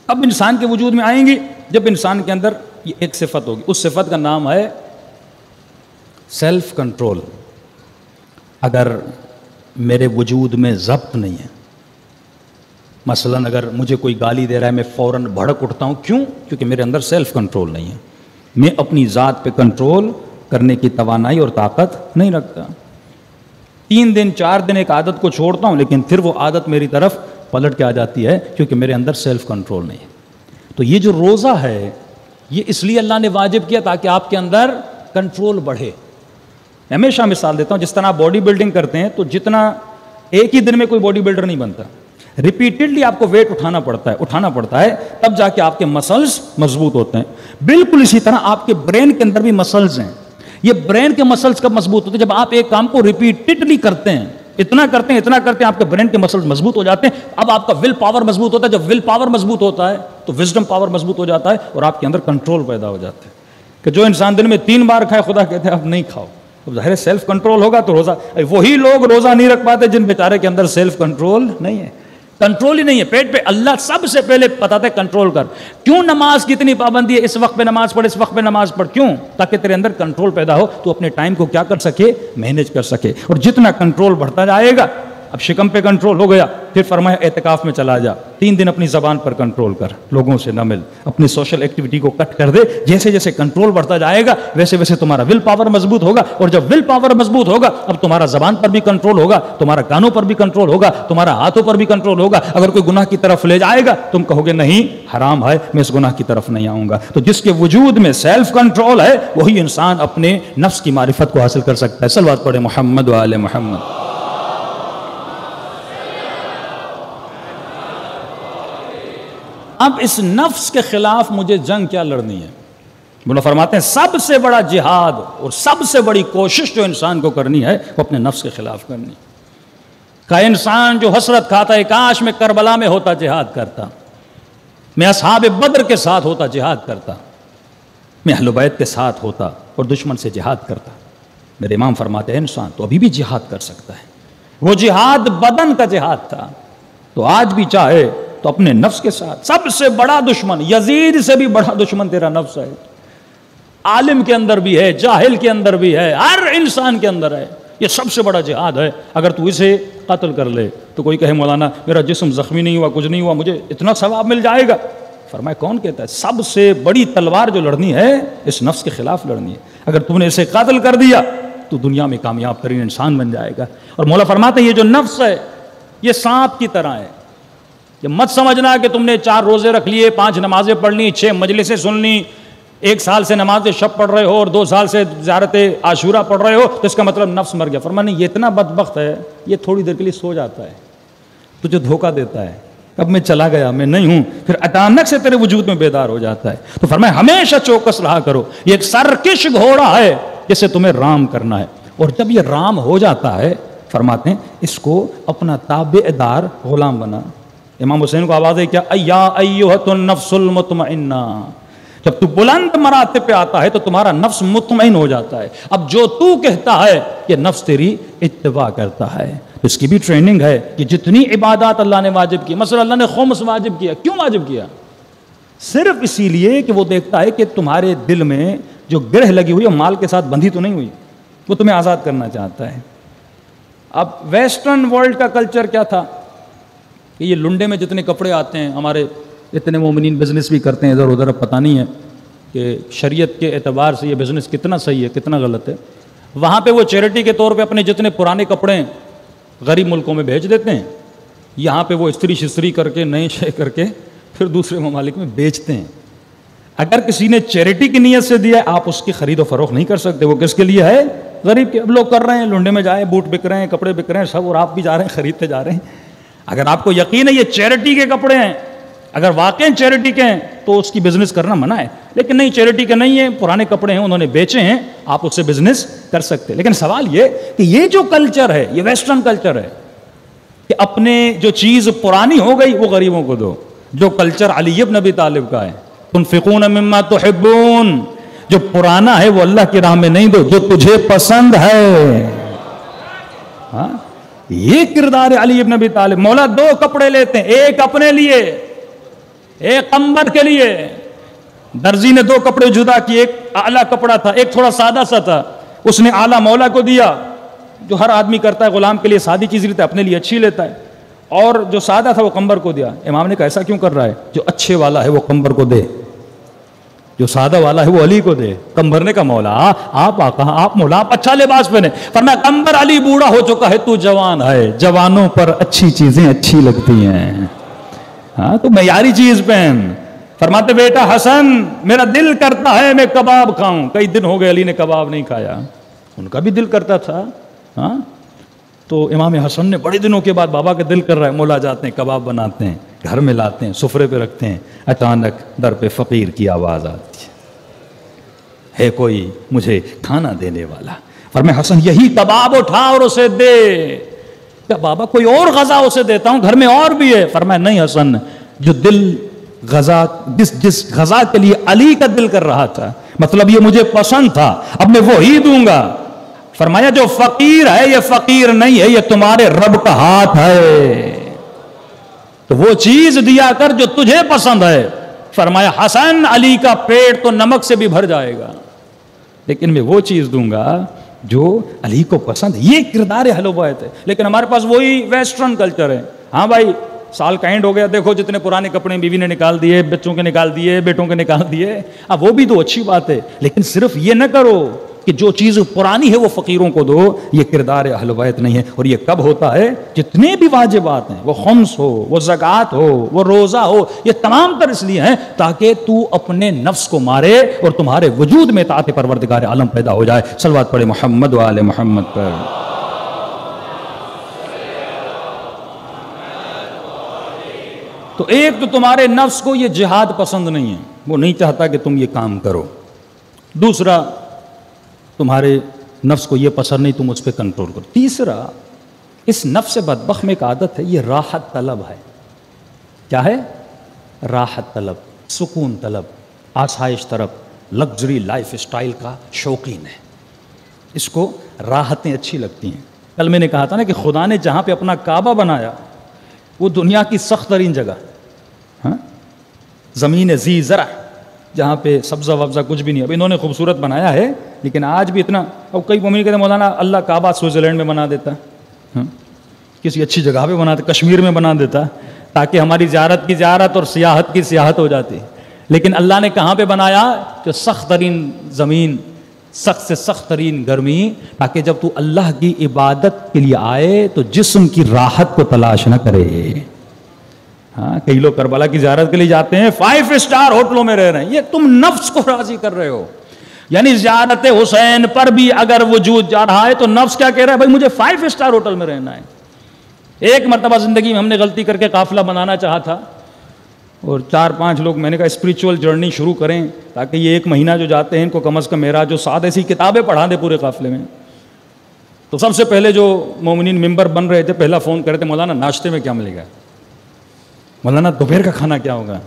اب انسان کے وجود میں آئیں گی جب انسان کے اندر یہ ایک صفت ہوگی، اس صفت کا نام ہے سیلف کنٹرول۔ اگر میرے وجود میں ضبط نہیں ہے، مثلا اگر مجھے کوئی گالی دے رہا ہے میں فوراً بھڑک اٹھتا ہوں، کیوں؟ کیونکہ میرے اندر سیلف کنٹرول نہیں ہے، میں اپنی ذات پہ کنٹرول کرنے کی توانائی اور طاقت نہیں رکھتا۔ 3 دن 4 دن ایک عادت کو چھوڑتا ہوں، لیکن پھر وہ عادت میری طرف پلٹ کے آ جاتی ہے کیونکہ میرے اندر سیلف کنٹرول نہیں ہے۔ تو یہ جو روزہ ہے یہ اس لیے اللہ نے واجب کیا تاکہ آپ کے اندر کنٹرول بڑھے۔ میں ہمیشہ مثال دیتا ہوں، جس طرح آپ باڈی بلڈنگ کرتے ہیں تو جتنا ایک ہی دن میں کوئی باڈی بلڈر نہیں بنتا، ریپیٹڈلی آپ کو ویٹ اٹھانا پڑتا ہے تب جا کے آپ کے مسلز مضبوط ہوتے ہیں۔ بالکل اسی طرح آپ کے برین کے اندر بھی مسلز ہیں۔ یہ برین کے مسلز کب مضبوط ہوتے ہیں؟ جب آپ ایک کام کو ریپیٹڈلی کرتے ہیں، اتنا کرتے ہیں آپ کے برین کے مسلز مضبوط ہو جاتے ہیں۔ اب آپ کا ول پاور مضبوط ہوتا ہے، جب ول پاور مضبوط ہوتا ہے تو وزڈم پاور مضبوط ہو جاتا ہے، اور آپ کے اندر کنٹرول پیدا ہو جاتا ہے کہ جو انسان دن میں 3 بار کھائے، خدا کہتے ہیں اب نہیں کھاؤ۔ اب ظاہر ہے سیلف کنٹرول ہوگا تو روزہ، وہی لوگ روزہ نہیں رکھ پاتے جن بیچارے کے اندر سیلف کنٹرول نہیں ہے، کنٹرول ہی نہیں ہے۔ پیٹ پہ اللہ سب سے پہلے بتاتا ہے کنٹرول کر۔ کیوں نماز کی اتنی پابندی ہے؟ اس وقت پہ نماز پڑھ، اس وقت پہ نماز پڑھ، کیوں؟ تاکہ تیرے اندر کنٹرول پیدا ہو، تو اپنے ٹائم کو کیا کر سکے؟ مینیج کر سکے۔ اور جتنا کنٹرول بڑھتا جائے گا، اب شکم پہ کنٹرول ہو گیا، پھر فرمایا اعتکاف میں چلا جا، 3 دن اپنی زبان پر کنٹرول کر، لوگوں سے نہ مل، اپنی سوشل ایکٹیویٹی کو کٹ کر دے۔ جیسے جیسے کنٹرول بڑھتا جائے گا ویسے ویسے تمہارا ول پاور مضبوط ہوگا، اور جب ول پاور مضبوط ہوگا اب تمہارا زبان پر بھی کنٹرول ہوگا، تمہارا کانوں پر بھی کنٹرول ہوگا، تمہارا ہاتھوں پر بھی کنٹرول ہوگا۔ اگر کوئی گناہ کی طرف لے جائے گا تم کہو گے نہیں حرام ہے، میں اس گناہ کی طرف نہیں آؤں گا۔ تو جس کے وجود میں سیلف کنٹرول ہے وہی انسان اپنے نفس کی معرفت کو حاصل کر سکتا ہے۔ صلوات پڑھے محمد و آل محمد۔ اب اس نفس کے خلاف مجھے جنگ کیا لڑنی ہے؟ مولا فرماتے ہیں سب سے بڑا جہاد اور سب سے بڑی کوشش جو انسان کو کرنی ہے وہ اپنے نفس کے خلاف کرنی ہے۔ کہ انسان جو حسرت کھاتا ہے کاش میں کربلا میں ہوتا جہاد کرتا، میں اصحاب بدر کے ساتھ ہوتا جہاد کرتا، میں اہل بیت کے ساتھ ہوتا اور دشمن سے جہاد کرتا۔ میرے امام فرماتے ہیں انسان تو ابھی بھی جہاد کر سکتا ہے۔ وہ جہاد بدن کا جہاد تھا، تو آج بھی چاہے تو اپنے نفس کے ساتھ۔ سب سے بڑا دشمن، یزید سے بھی بڑا دشمن تیرا نفس ہے۔ عالم کے اندر بھی ہے، جاہل کے اندر بھی ہے، ہر انسان کے اندر ہے۔ یہ سب سے بڑا جہاد ہے۔ اگر تو اسے قتل کر لے تو کوئی کہے مولانا میرا جسم زخمی نہیں ہوا، کچھ نہیں ہوا، مجھے اتنا ثواب مل جائے گا۔ فرمایا کون کہتا ہے؟ سب سے بڑی تلوار جو لڑنی ہے اس نفس کے خلاف لڑنی ہے۔ اگر تم نے اسے قتل کر دیا تو دنیا میں کامیاب ترین انسان بن جائے گا. اور مولا فرماتے ہیں یہ جو نفس ہے یہ سانپ کی طرح ہے. یہ مت سمجھنا کہ تم نے 4 روزے رکھ لیے, 5 نمازیں پڑھ لی, 6 مجلسیں سن لی, 1 سال سے نماز شب پڑھ رہے ہو اور 2 سال سے زیارت عاشورہ پڑھ رہے ہو تو اس کا مطلب نفس مر گیا. فرمایا نہیں, یہ اتنا بدبخت ہے یہ تھوڑی دیر کے لیے سو جاتا ہے, تجھے دھوکہ دیتا ہے, اب میں چلا گیا, میں نہیں ہوں, پھر اچانک سے تیرے وجود میں بیدار ہو جاتا ہے. تو فرمایا ہمیشہ چوکس رہا کرو, یہ ایک سرکش گھوڑا ہے جسے تمہیں رام کرنا ہے. اور جب یہ رام ہو جاتا ہے فرماتے ہیں اس کو اپنا تابع دار غلام بنا. امام حسین کو آواز ہے کیا, ایا ایھۃ النفس المطمئنہ. جب تو بلند مراتب پہ آتا ہے تو تمہارا نفس مطمئن ہو جاتا ہے. اب جو تو کہتا ہے یہ نفس تیری اتباع کرتا ہے. اس کی بھی ٹریننگ ہے کہ جتنی عبادات اللہ نے واجب کی, مثلا اللہ نے خمس واجب کیا, کیوں واجب کیا؟ صرف اسی لیے کہ وہ دیکھتا ہے کہ تمہارے دل میں جو گرہ لگی ہوئی ہے مال کے ساتھ بندھی تو نہیں ہوئی, وہ تمہیں آزاد کرنا چاہتا ہے. اب ویسٹرن ورلڈ کا کلچر کیا تھا کہ یہ لنڈے میں جتنے کپڑے آتے ہیں, ہمارے اتنے مومنین بزنس بھی کرتے ہیں ادھر ادھر, اب پتہ نہیں ہے کہ شریعت کے اعتبار سے یہ بزنس کتنا صحیح ہے کتنا غلط ہے. وہاں پہ وہ چیریٹی کے طور پہ اپنے جتنے پرانے کپڑے غریب ملکوں میں بھیج دیتے ہیں, یہاں پہ وہ استری شستری کر کے نئے شے کر کے پھر دوسرے ممالک میں بیچتے ہیں. اگر کسی نے چیریٹی کی نیت سے دیا آپ اس کی خرید و فروخت نہیں کر سکتے, وہ کس کے لیے ہے؟ غریب کے. اب لوگ کر رہے ہیں, لنڈے میں جائیں, بوٹ بک رہے ہیں, کپڑے بک رہے ہیں سب, اور آپ بھی جا رہے ہیں خریدتے جا رہے ہیں. اگر آپ کو یقین ہے یہ چیریٹی کے کپڑے ہیں, اگر واقعی چیریٹی کے ہیں تو اس کی بزنس کرنا منع ہے. لیکن نہیں, چیریٹی کے نہیں ہیں, پرانے کپڑے ہیں, انہوں نے بیچے ہیں, آپ اس سے بزنس کر سکتے. لیکن سوال یہ کہ یہ جو کلچر ہے یہ ویسٹرن کلچر ہے کہ اپنے جو چیز پرانی ہو گئی وہ غریبوں کو دو. جو کلچر علی بن ابی طالب کا ہے, تنفقون مما تحبون, جو پرانا ہے وہ اللہ کی راہ میں نہیں دو, جو تجھے پسند ہے. ہاں, یہ کردار ہے علی بن ابی طالب. مولا 2 کپڑے لیتے ہیں, ایک اپنے لیے ایک قمبر کے لیے. درزی نے 2 کپڑے جدا کیے, ایک اعلیٰ کپڑا تھا ایک تھوڑا سادہ سا تھا, اس نے اعلیٰ مولا کو دیا, جو ہر آدمی کرتا ہے, غلام کے لیے سادی چیز لیتا ہے اپنے لیے اچھی لیتا ہے, اور جو سادہ تھا وہ قمبر کو دیا. امام نے کہا ایسا کیوں کر رہا ہے, جو اچھے والا ہے وہ قمبر کو دے, جو سادہ والا ہے وہ علی کو دے. قمبر نے کہا مولا آپ آقا, آپ مولا, آپ اچھا لباس پہنے. فرمایا قمبر علی بوڑھا ہو چکا ہے, تو جوان ہے, جوانوں پر اچھی چیزیں اچھی لگتی ہیں, ہاں تو معیاری چیز پہن. فرماتے بیٹا حسن میرا دل کرتا ہے میں کباب کھاؤں. کئی دن ہو گئے علی نے کباب نہیں کھایا, ان کا بھی دل کرتا تھا. ہاں, تو امام حسن نے بڑے دنوں کے بعد بابا کا دل کر رہا ہے, مولا جاتے ہیں کباب بناتے ہیں, گھر میں لاتے ہیں, سفرے پہ رکھتے ہیں. اچانک در پہ فقیر کی آواز آتی ہے کوئی مجھے کھانا دینے والا. فرمایا حسن یہی کباب اٹھا اور اسے دے. کیا بابا کوئی اور غذا اسے دیتا ہوں, گھر میں اور بھی ہے. فرمایا نہیں حسن, جو دل غذا جس غذا کے لیے علی کا دل کر رہا تھا, مطلب یہ مجھے پسند تھا, اب میں وہی دوں گا. فرمایا جو فقیر ہے یہ فقیر نہیں ہے, یہ تمہارے رب کا ہاتھ ہے, تو وہ چیز دیا کر جو تجھے پسند ہے. فرمایا حسن علی کا پیٹ تو نمک سے بھی بھر جائے گا, لیکن میں وہ چیز دوں گا جو علی کو پسند ہے. یہ کردار اہل بیت ہے. لیکن ہمارے پاس وہی ویسٹرن کلچر ہے. ہاں بھائی سال کا اینڈ ہو گیا, دیکھو جتنے پرانے کپڑے بیوی نے نکال دیے, بچوں کے نکال دیے, بیٹوں کے نکال دیے. اب وہ بھی تو اچھی بات ہے, لیکن صرف یہ نہ کرو کہ جو چیز پرانی ہے وہ فقیروں کو دو. یہ کردار اہل بیت نہیں ہے. اور یہ کب ہوتا ہے؟ جتنے بھی واجبات ہیں, وہ خمس ہو, وہ زکوٰۃ ہو, وہ روزہ ہو, یہ تمام تر اس لیے ہیں تاکہ تو اپنے نفس کو مارے اور تمہارے وجود میں اطاعت پروردگار عالم پیدا ہو جائے. صلوات پڑھے محمد و آل محمد پر. تو ایک تو تمہارے نفس کو یہ جہاد پسند نہیں ہے, وہ نہیں چاہتا کہ تم یہ کام کرو. دوسرا تمہارے نفس کو یہ پسند نہیں, تم اس پہ کنٹرول کرو. تیسرا اس نفس بدبخت میں ایک عادت ہے, یہ راحت طلب ہے. کیا ہے؟ راحت طلب, سکون طلب, آسائش طلب, لگژری لائف اسٹائل کا شوقین ہے. اس کو راحتیں اچھی لگتی ہیں. کل میں نے کہا تھا نا کہ خدا نے جہاں پہ اپنا کعبہ بنایا وہ دنیا کی سخت ترین جگہ, ہاں, زمین ذی زرع, جہاں پہ سبزہ وبزہ کچھ بھی نہیں. اب انہوں نے خوبصورت بنایا ہے لیکن آج بھی اتنا. اب کئی مومن کہتے ہیں مولانا اللہ کعبہ سوئٹزرلینڈ میں بنا دیتا, کسی اچھی جگہ پہ بنا دیتا, کشمیر میں بنا دیتا, تاکہ ہماری زیارت کی زیارت اور سیاحت کی سیاحت ہو جاتی. لیکن اللہ نے کہاں پہ بنایا؟ جو سخت ترین زمین سخت سے سخت ترین گرمی، تاکہ جب تو اللہ کی عبادت کے لیے آئے تو جسم کی راحت کو تلاش نہ کرے. ہاں، کئی لوگ کربلا کی زیارت کے لیے جاتے ہیں، 5 اسٹار ہوٹلوں میں رہ رہے ہیں. یہ تم نفس کو راضی کر رہے ہو. یعنی زیارت حسین پر بھی اگر وجود جا رہا ہے تو نفس کیا کہہ رہا ہے؟ بھائی مجھے 5 اسٹار ہوٹل میں رہنا ہے. ایک مرتبہ زندگی میں ہم نے غلطی کر کے قافلہ بنانا چاہا تھا، اور 4-5 لوگ، میں نے کہا اسپریچول جرنی شروع کریں تاکہ یہ 1 مہینہ جو جاتے ہیں ان کو کم از کم میرا جو 7 ایسی کتابیں پڑھا دے پورے قافلے میں. تو سب سے پہلے جو مومنین ممبر بن رہے تھے پہلا فون کرے تھے، مولانا ناشتے میں کیا ملے گا، مولانا دوپہر کا کھانا کیا ہوگا.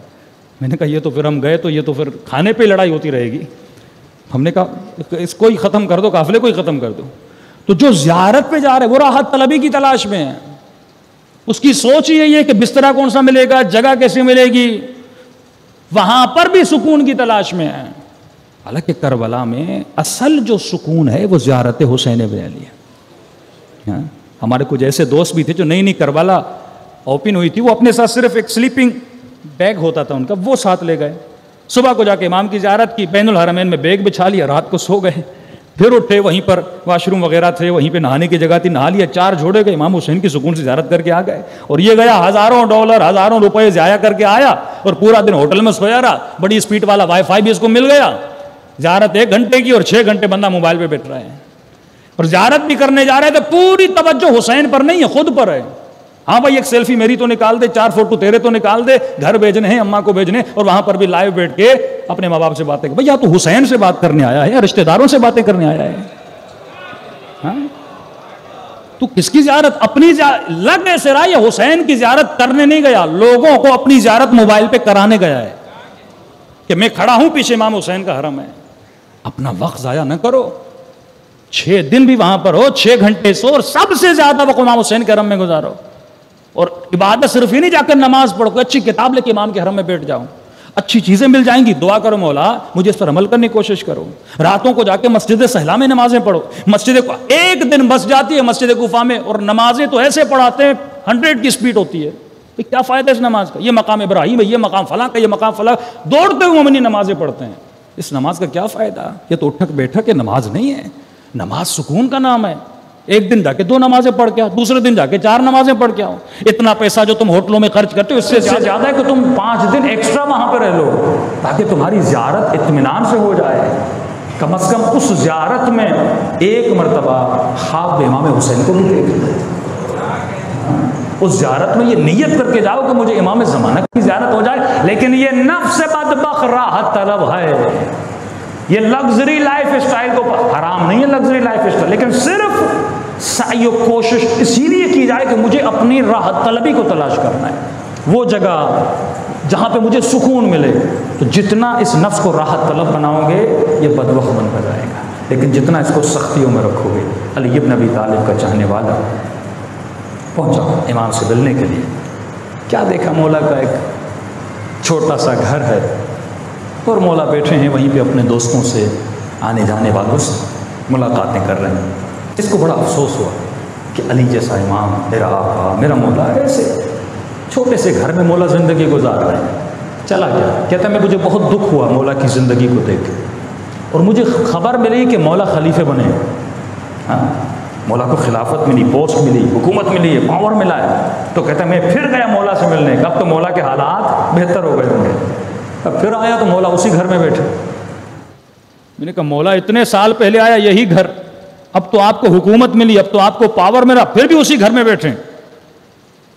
میں نے کہا یہ تو پھر ہم گئے تو یہ تو پھر کھانے پہ لڑائی ہوتی رہے گی. ہم نے کہا اس کو ہی ختم کر دو، قافلے کو ہی ختم کر دو. تو جو زیارت پہ جا رہے وہ راحت طلبی کی تلاش میں ہے. اس کی سوچ یہی ہے کہ بسترا کون سا ملے گا، جگہ کیسے ملے گی، وہاں پر بھی سکون کی تلاش میں ہے. حالانکہ کربلا میں اصل جو سکون ہے وہ زیارت حسین ابن علی ہے. ہمارے کچھ ایسے دوست بھی تھے جو نئی کربلا اوپن ہوئی تھی، وہ اپنے ساتھ صرف ایک سلیپنگ بیگ ہوتا تھا ان کا، وہ ساتھ لے گئے. صبح کو جا کے امام کی زیارت کی، بین الحرمین میں بیگ بچھا لیا، رات کو سو گئے. پھر اٹھے، وہیں پر واش روم وغیرہ تھے، وہیں پہ نہانے کی جگہ تھی، نہا لیا، 4 جھوڑے گئے، امام حسین کی سکون سے زیارت کر کے آ گئے. اور یہ گیا ہزاروں ڈالر، ہزاروں روپے ضائع کر کے آیا، اور پورا دن ہوٹل میں سویا رہا. بڑی اسپیڈ والا وائی فائی بھی اس کو مل گیا. زیارت 1 گھنٹے کی اور 6 گھنٹے بندہ موبائل پہ بیٹھ رہا ہے. اور زیارت بھی کرنے جا رہے تھے، پوری توجہ حسین پر نہیں ہے، خود پر ہے. ہاں بھائی ایک سیلفی میری تو نکال دے، 4 فوٹو تیرے تو نکال دے، گھر بھیجنے ہیں، اماں کو بھیجنے، اور وہاں پر بھی لائیو بیٹھ کے اپنے ماں باپ سے باتیں کر. بھائی یا تو حسین سے بات کرنے آیا ہے یا رشتہ داروں سے باتیں کرنے آیا ہے. ہاں تو کس کی زیارت؟ اپنی لگ ایسے رہا، یہ حسین کی زیارت کرنے نہیں گیا، لوگوں کو اپنی زیارت موبائل پہ کرانے گیا ہے کہ میں کھڑا ہوں پیچھے امام حسین کا حرم ہے. اپنا وقت ضائع نہ کرو. 6 دن بھی وہاں پر ہو، 6 گھنٹے سو، اور سب سے زیادہ وقت امام حسین کے حرم میں گزارو. اور عبادت صرف ہی نہیں جا کر نماز پڑھو، کوئی اچھی کتاب لے کے امام کے حرم میں بیٹھ جاؤ، اچھی چیزیں مل جائیں گی، دعا کرو مولا مجھے اس پر عمل کرنے کی کوشش کرو. راتوں کو جا کے مسجد سہلا میں نمازیں پڑھو. مسجد کو ایک دن بس جاتی ہے مسجد کوفہ میں، اور نمازیں تو ایسے پڑھاتے ہیں 100 کی سپیڈ ہوتی ہے. کیا فائدہ اس نماز کا؟ یہ مقام ابراہیم ہے، یہ مقام فلاں کا، یہ مقام فلاں، دوڑتے ہوئے مومنین نمازیں پڑھتے ہیں. اس نماز کا کیا فائدہ؟ یہ تو اٹھک بیٹھک کے نماز نہیں ہے. نماز سکون کا نام ہے. ایک دن جا کے 2 نمازیں پڑھ کے آؤ، دوسرے دن جا کے 4 نمازیں پڑھ کے آؤ. اتنا پیسہ جو تم ہوٹلوں میں خرچ کرتے ہو اس سے زیادہ ہے کہ تم 5 دن ایکسٹرا وہاں پہ رہ لو تاکہ تمہاری زیارت اطمینان سے ہو جائے. کم از کم اس زیارت میں ایک مرتبہ خواب امام حسین کو بھی دیکھ لو. اس زیارت میں یہ نیت کر کے جاؤ کہ مجھے امام زمانہ کی زیارت ہو جائے. لیکن یہ نفس بدبخت راحت طلب ہے. یہ لگژری لائف اسٹائل کو حرام نہیں ہے لگژری لائف اسٹائل، لیکن صرف سعی و کوشش اسی لیے کی جائے کہ مجھے اپنی راحت طلبی کو تلاش کرنا ہے، وہ جگہ جہاں پہ مجھے سکون ملے. تو جتنا اس نفس کو راحت طلب بناؤ گے یہ بدبخت بن کر جائے گا، لیکن جتنا اس کو سختیوں میں رکھو گے. علی ابن ابی طالب کا چاہنے والا پہنچا امام سے ملنے کے لیے. کیا دیکھا؟ مولا کا ایک چھوٹا سا گھر ہے اور مولا بیٹھے ہیں وہیں پہ اپنے دوستوں سے، آنے جانے والوں سے ملاقاتیں کر رہے ہیں. اس کو بڑا افسوس ہوا کہ علی جیسا امام، میرا آقا، میرا مولا، ایسے چھوٹے سے گھر میں مولا زندگی گزار رہے ہیں. چلا گیا. کہتا ہے مجھے بہت دکھ ہوا مولا کی زندگی کو دیکھ، اور مجھے خبر ملی کہ مولا خلیفے بنے. ہاں مولا کو خلافت ملی، پوسٹ ملی، حکومت ملی ہے، پاور ملا ہے. تو کہتا ہے میں پھر گیا مولا سے ملنے. اب تو مولا کے حالات بہتر ہو گئے ہوں گے. اب پھر آیا تو مولا اسی گھر میں بیٹھے. میں نے کہا مولا اتنے سال پہلے آیا یہی گھر، اب تو آپ کو حکومت ملی، اب تو آپ کو پاور ملا، پھر بھی اسی گھر میں بیٹھے.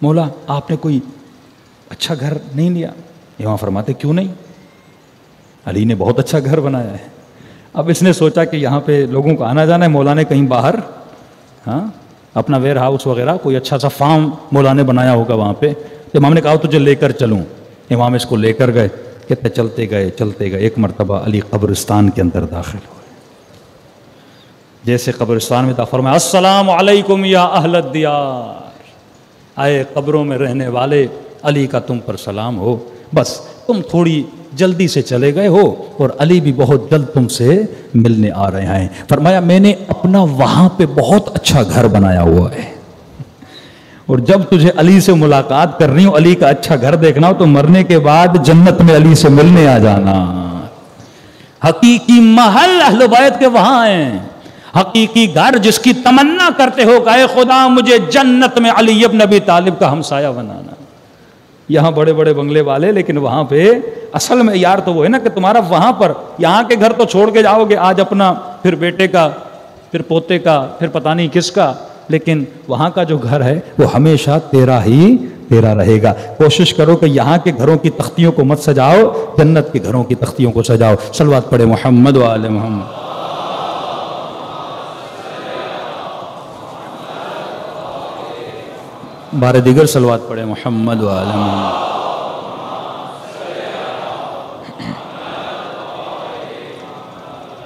مولا آپ نے کوئی اچھا گھر نہیں لیا؟ امام فرماتے کیوں نہیں؟ علی نے بہت اچھا گھر بنایا ہے. اب اس نے سوچا کہ یہاں پہ لوگوں کو آنا جانا ہے، مولا نے کہیں باہر اپنا ویئر ہاؤس وغیرہ کوئی اچھا سا فارم مولا نے بنایا ہوگا وہاں پہ. تو امام نے کہا تجھے لے کر چلوں. امام اس کو لے کر گئے. کہتے چلتے گئے. ایک مرتبہ علی قبرستان کے اندر داخل ہوئے. جیسے قبرستان میں تھا فرمایا السلام علیکم یا اہل الدیار، آئے قبروں میں رہنے والے، علی کا تم پر سلام ہو. بس تم تھوڑی جلدی سے چلے گئے ہو اور علی بھی بہت جلد تم سے ملنے آ رہے ہیں. فرمایا میں نے اپنا وہاں پہ بہت اچھا گھر بنایا ہوا ہے، اور جب تجھے علی سے ملاقات کرنی ہو، علی کا اچھا گھر دیکھنا ہو، تو مرنے کے بعد جنت میں علی سے ملنے آ جانا. حقیقی محل اہل بیت کے وہاں ہیں، حقیقی گھر جس کی تمنا کرتے ہو کہ اے خدا مجھے جنت میں علی ابن ابی طالب کا ہمسایہ بنانا۔ یہاں بڑے بڑے بنگلے والے، لیکن وہاں پہ اصل میں یار تو وہ ہے نا کہ تمہارا وہاں پر، یہاں کے گھر تو چھوڑ کے جاؤ گے آج اپنا، پھر بیٹے کا، پھر پوتے کا، پھر پتہ نہیں کس کا، لیکن وہاں کا جو گھر ہے وہ ہمیشہ تیرا ہی تیرا رہے گا۔ کوشش کرو کہ یہاں کے گھروں کی تختیوں کو مت سجاؤ، جنت کے گھروں کی تختیوں کو سجاؤ۔ صلوات پڑھے محمد و آل محمد۔ بار دیگر صلوات پڑھے محمد و آل محمد۔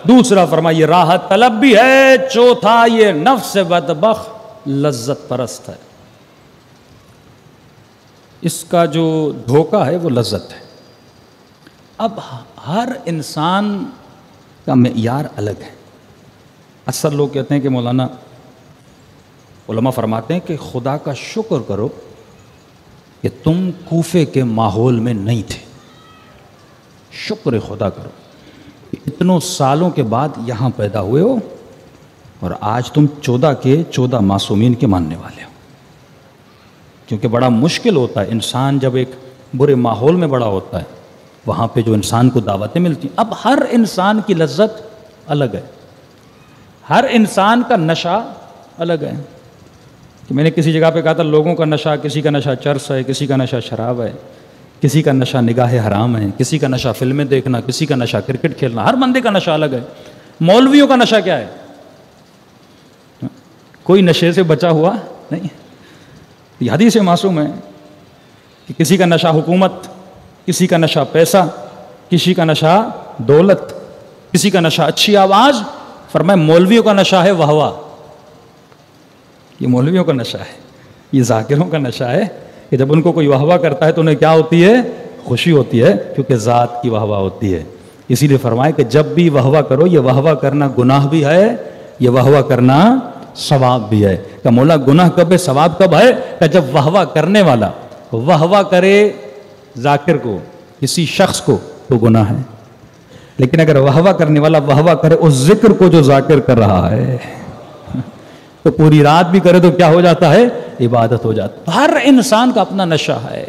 دوسرا فرمائیے راحت طلب بھی ہے، چوتھا یہ نفس بدبخت لذت پرست ہے، اس کا جو دھوکہ ہے وہ لذت ہے۔ اب ہر انسان کا معیار الگ ہے۔ اکثر لوگ کہتے ہیں کہ مولانا، علماء فرماتے ہیں کہ خدا کا شکر کرو کہ تم کوفے کے ماحول میں نہیں تھے، شکر خدا کرو کہ اتنوں سالوں کے بعد یہاں پیدا ہوئے ہو اور آج تم 14 کے 14 معصومین کے ماننے والے ہو۔ کیونکہ بڑا مشکل ہوتا ہے انسان جب ایک برے ماحول میں بڑا ہوتا ہے، وہاں پہ جو انسان کو دعوتیں ملتی ہیں۔ اب ہر انسان کی لذت الگ ہے، ہر انسان کا نشہ الگ ہے۔ کہ میں نے کسی جگہ پہ کہا تھا لوگوں کا نشہ، کسی کا نشہ چرس ہے، کسی کا نشہ شراب ہے، کسی کا نشہ نگاہ حرام ہے، کسی کا نشہ فلمیں دیکھنا، کسی کا نشہ کرکٹ کھیلنا، ہر بندے کا نشہ الگ ہے۔ مولویوں کا نشہ کیا ہے؟ کوئی نشے سے بچا ہوا نہیں۔ یہ حدیث معصوم ہے کہ کسی کا نشہ حکومت، کسی کا نشہ پیسہ، کسی کا نشہ دولت، کسی کا نشہ اچھی آواز۔ فرمائے مولویوں کا نشہ ہے واہ واہ، یہ مولویوں کا نشہ ہے، یہ ذاکروں کا نشہ ہے کہ جب ان کو کوئی واہ واہ کرتا ہے تو انہیں کیا ہوتی ہے؟ خوشی ہوتی ہے، کیونکہ ذات کی واہ واہ ہوتی ہے۔ اسی لیے فرمائے کہ جب بھی واہ واہ کرو، یہ واہ واہ کرنا گناہ بھی ہے، یہ واہ واہ کرنا ثواب بھی ہے۔ کہ مولا گناہ کب ہے، ثواب کب ہے؟ کہ جب واہ واہ کرنے والا واہ واہ کرے ذاکر کو، کسی شخص کو، تو گناہ ہے، لیکن اگر واہ واہ کرنے والا واہ واہ کرے اس ذکر کو جو ذاکر کر رہا ہے، تو پوری رات بھی کرے تو کیا ہو جاتا ہے؟ عبادت ہو جاتا ہے۔ ہر انسان کا اپنا نشہ ہے،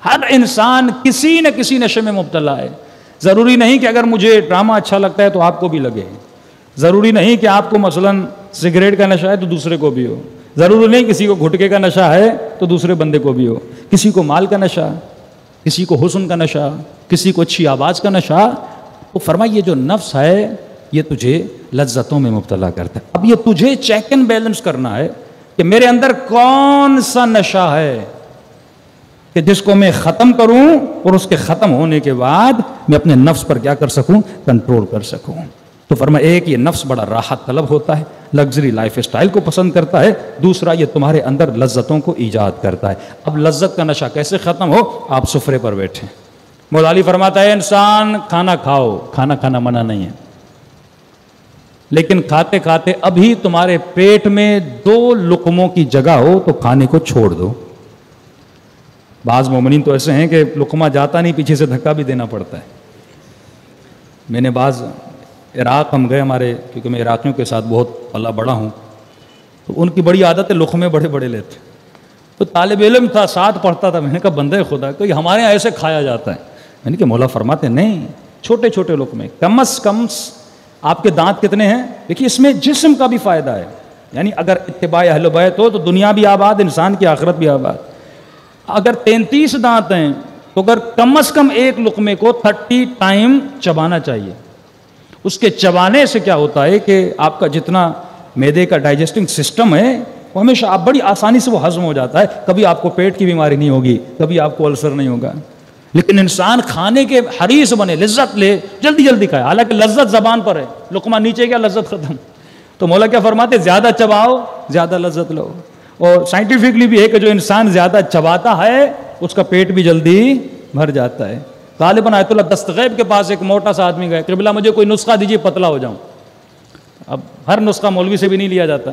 ہر انسان کسی نہ کسی نشے میں مبتلا ہے۔ ضروری نہیں کہ اگر مجھے ڈرامہ اچھا لگتا ہے تو آپ کو بھی لگے، ضروری نہیں کہ آپ کو مثلاً سگریٹ کا نشہ ہے تو دوسرے کو بھی ہو، ضروری نہیں کسی کو گھٹکے کا نشہ ہے تو دوسرے بندے کو بھی ہو، کسی کو مال کا نشہ، کسی کو حسن کا نشہ، کسی کو اچھی آواز کا نشہ۔ تو فرمائیے جو نفس ہے یہ تجھے لذتوں میں مبتلا کرتا ہے۔ اب یہ تجھے چیک اینڈ بیلنس کرنا ہے کہ میرے اندر کون سا نشہ ہے کہ جس کو میں ختم کروں اور اس کے ختم ہونے کے بعد میں اپنے نفس پر کیا کر سکوں؟ کنٹرول کر سکوں۔ تو فرمایا ایک یہ نفس بڑا راحت طلب ہوتا ہے، لگژری لائف اسٹائل کو پسند کرتا ہے، دوسرا یہ تمہارے اندر لذتوں کو ایجاد کرتا ہے۔ اب لذت کا نشہ کیسے ختم ہو؟ آپ سفرے پر بیٹھیں۔ مولا علی فرماتا ہے انسان کھانا کھاؤ، کھانا کھانا منع نہیں ہے، لیکن کھاتے کھاتے ابھی تمہارے پیٹ میں 2 لقموں کی جگہ ہو تو کھانے کو چھوڑ دو۔ بعض مومنین تو ایسے ہیں کہ لقمہ جاتا نہیں، پیچھے سے دھکا بھی دینا پڑتا ہے۔ میں نے بعض عراق ہم گئے ہمارے، کیونکہ میں عراقیوں کے ساتھ بہت پلا بڑا ہوں، تو ان کی بڑی عادت ہے لقمے بڑے بڑے لیتے۔ تو طالب علم تھا، ساتھ پڑھتا تھا، میں نے کہا بندے خدا کہ ہمارے یہاں ایسے کھایا جاتا ہے؟ میں نے کہا مولا فرماتے نہیں، چھوٹے چھوٹے لقمے، کم از کم آپ کے دانت کتنے ہیں؟ دیکھیے اس میں جسم کا بھی فائدہ ہے، یعنی اگر اتباع اہل بیت ہو تو دنیا بھی آباد، انسان کی آخرت بھی آباد۔ اگر 33 دانت ہیں تو اگر کم از کم ایک لقمے کو 30 ٹائم چبانا چاہیے۔ اس کے چبانے سے کیا ہوتا ہے کہ آپ کا جتنا معدے کا ڈائجسٹنگ سسٹم ہے وہ ہمیشہ آپ بڑی آسانی سے وہ ہضم ہو جاتا ہے، کبھی آپ کو پیٹ کی بیماری نہیں ہوگی، کبھی آپ کو السر نہیں ہوگا۔ لیکن انسان کھانے کے حریص بنے، لذت لے، جلدی جلدی کھائے، حالانکہ لذت زبان پر ہے، لقمہ نیچے کیا لذت ختم۔ تو مولا کیا فرماتے؟ زیادہ چباؤ زیادہ لذت لو۔ اور سائنٹیفکلی بھی ہے کہ جو انسان زیادہ چباتا ہے اس کا پیٹ بھی جلدی بھر جاتا ہے۔ غالباً آیت اللہ دستغیب کے پاس ایک موٹا سا آدمی گئے، قبلہ مجھے کوئی نسخہ دیجیے پتلا ہو جاؤں۔ اب ہر نسخہ مولوی سے بھی نہیں لیا جاتا،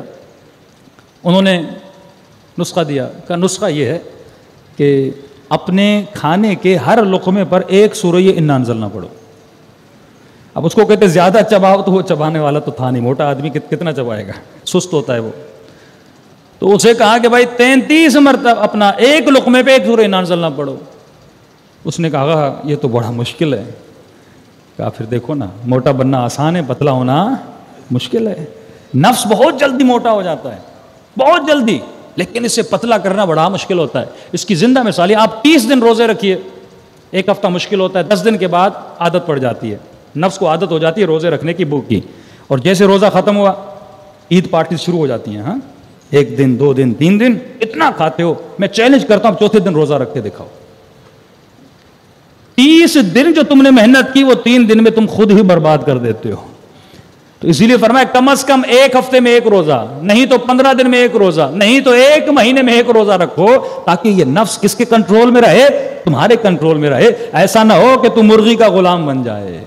انہوں نے نسخہ دیا، کہ نسخہ یہ ہے کہ اپنے کھانے کے ہر لقمے پر 1 سورہ انا انزلنا پڑھو۔ اب اس کو کہتے زیادہ چباؤ تو وہ چبانے والا تو تھا نہیں، موٹا آدمی کتنا چبائے گا، سست ہوتا ہے وہ. تو اسے کہا کہ بھائی 33 مرتبہ اپنا ایک لقمے پہ ایک سورہ انا انزلنا پڑھو. اس نے کہا یہ تو بڑا مشکل ہے. کہا پھر دیکھو نا، موٹا بننا آسان ہے، پتلا ہونا مشکل ہے. نفس بہت جلدی موٹا ہو جاتا ہے، بہت جلدی، لیکن اسے پتلا کرنا بڑا مشکل ہوتا ہے. اس کی زندہ مثال ہے، آپ 30 دن روزے رکھیے، ایک ہفتہ مشکل ہوتا ہے، 10 دن کے بعد عادت پڑ جاتی ہے، نفس کو عادت ہو جاتی ہے روزے رکھنے کی، بھوک کی. اور جیسے روزہ ختم ہوا عید پارٹی شروع ہو جاتی ہیں. ہاں، 1 دن 2 دن 3 دن اتنا کھاتے ہو، میں چیلنج کرتا ہوں 4تھے دن روزہ رکھ کے دکھاؤ. 30 دن جو تم نے محنت کی وہ 3 دن میں تم خود ہی برباد کر دیتے ہو. تو اسی لیے فرمایا کم از کم ایک ہفتے میں ایک روزہ، نہیں تو 15 دن میں ایک روزہ، نہیں تو 1 مہینے میں ایک روزہ رکھو، تاکہ یہ نفس کس کے کنٹرول میں رہے؟ تمہارے کنٹرول میں رہے. ایسا نہ ہو کہ تم مرغی کا غلام بن جائے،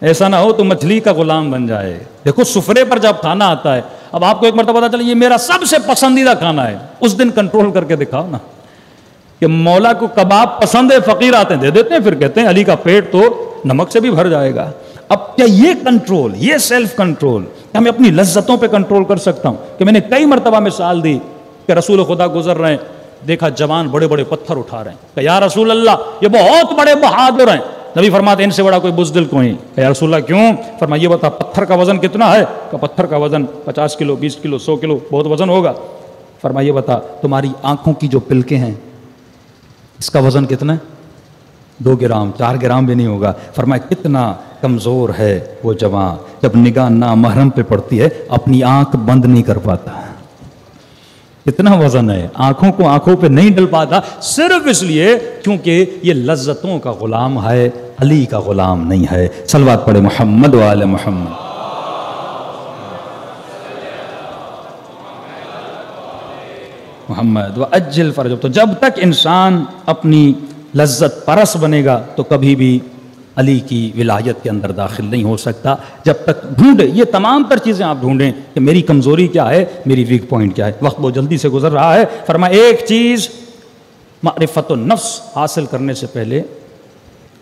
ایسا نہ ہو تم مچھلی کا غلام بن جائے. دیکھو سفرے پر جب کھانا آتا ہے، اب آپ کو ایک مرتبہ پتا چلے یہ میرا سب سے پسندیدہ کھانا ہے، اس دن کنٹرول کر کے دکھاؤ نا. کہ مولا کو کباب پسند ہے، فقیر آتے ہیں دے دیتے ہیں، پھر کہتے ہیں علی کا پیٹ تو نمک سے بھی بھر جائے گا. اب کیا یہ کنٹرول، یہ سیلف کنٹرول، کہ میں اپنی لذتوں پہ کنٹرول کر سکتا ہوں؟ کہ میں نے کئی مرتبہ مثال دی کہ رسول خدا گزر رہے ہیں، دیکھا جوان بڑے بڑے پتھر اٹھا رہے ہیں، کہ یا رسول اللہ یہ بہت بڑے بہادر ہیں. نبی فرماتے ہیں ان سے بڑا کوئی بزدل کوئی. کہ یا رسول اللہ کیوں؟ فرمایا یہ بتا پتھر کا وزن کتنا ہے؟ کہ پتھر کا وزن 50 کلو 20 کلو 100 کلو بہت وزن ہوگا. فرمایا یہ بتا تمہاری آنکھوں کی جو پلکیں ہیں اس کا وزن کتنا ہے؟ 2 گرام 4 گرام بھی نہیں ہوگا. فرمایا کتنا کمزور ہے وہ جوان، جب نگاہ نامحرم پہ پڑتی ہے اپنی آنکھ بند نہیں کر پاتا. کتنا وزن ہے، آنکھوں کو آنکھوں پہ نہیں ڈل پاتا، صرف اس لیے کیونکہ یہ لذتوں کا غلام ہے، علی کا غلام نہیں ہے. صلوات پڑھے محمد وآل محمد. محمد وعجل فرجہ. تو جب تک انسان اپنی لذت پرس بنے گا تو کبھی بھی علی کی ولایت کے اندر داخل نہیں ہو سکتا. جب تک ڈھونڈے یہ تمام تر چیزیں آپ ڈھونڈیں کہ میری کمزوری کیا ہے، میری ویک پوائنٹ کیا ہے. وقت بہت جلدی سے گزر رہا ہے. فرمایا ایک چیز معرفت النفس حاصل کرنے سے پہلے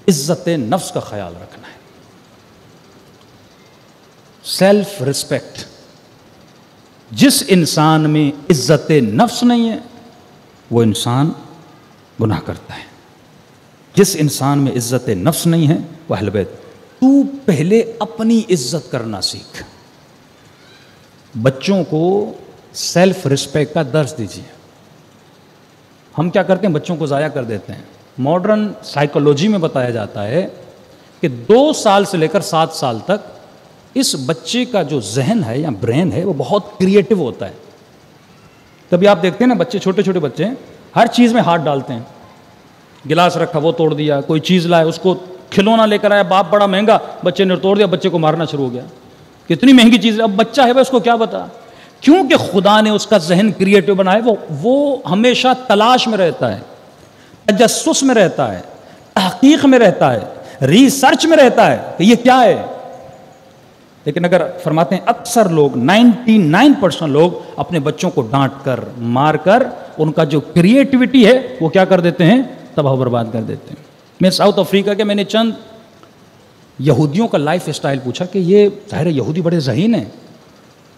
عزت نفس کا خیال رکھنا ہے. Self respect. جس انسان میں عزت نفس نہیں ہے وہ انسان گناہ کرتا ہے. جس انسان میں عزت نفس نہیں ہے وہ اہل بیت. تو پہلے اپنی عزت کرنا سیکھ. بچوں کو سیلف ریسپیکٹ کا درس دیجیے. ہم کیا کرتے ہیں؟ بچوں کو ضائع کر دیتے ہیں. ماڈرن سائیکولوجی میں بتایا جاتا ہے کہ 2 سال سے لے کر 7 سال تک اس بچے کا جو ذہن ہے یا برین ہے وہ بہت کریٹو ہوتا ہے. تبھی آپ دیکھتے ہیں نا بچے، چھوٹے چھوٹے بچے ہر چیز میں ہاتھ ڈالتے ہیں. گلاس رکھا وہ توڑ دیا، کوئی چیز لائے اس کو کھلونا لے کر آیا باپ بڑا مہنگا، بچے نے توڑ دیا، بچے کو مارنا شروع ہو گیا. کتنی مہنگی چیز ہے، اب بچہ ہے اس کو کیا پتا؟ کیونکہ خدا نے اس کا ذہن کریٹو بنایا. وہ ہمیشہ تلاش میں رہتا ہے، تجسس میں رہتا ہے، تحقیق میں رہتا ہے، ریسرچ میں رہتا ہے کہ یہ کیا ہے. لیکن اگر فرماتے ہیں اکثر لوگ 99% لوگ اپنے بچوں کو ڈانٹ کر مار کر ان کا جو کریٹیوٹی ہے وہ کیا کر دیتے ہیں؟ تباہ و برباد کر دیتے ہیں. میں ساؤتھ افریقہ کے میں نے چند یہودیوں کا لائف اسٹائل پوچھا کہ یہ ظاہر یہودی بڑے ذہین ہیں،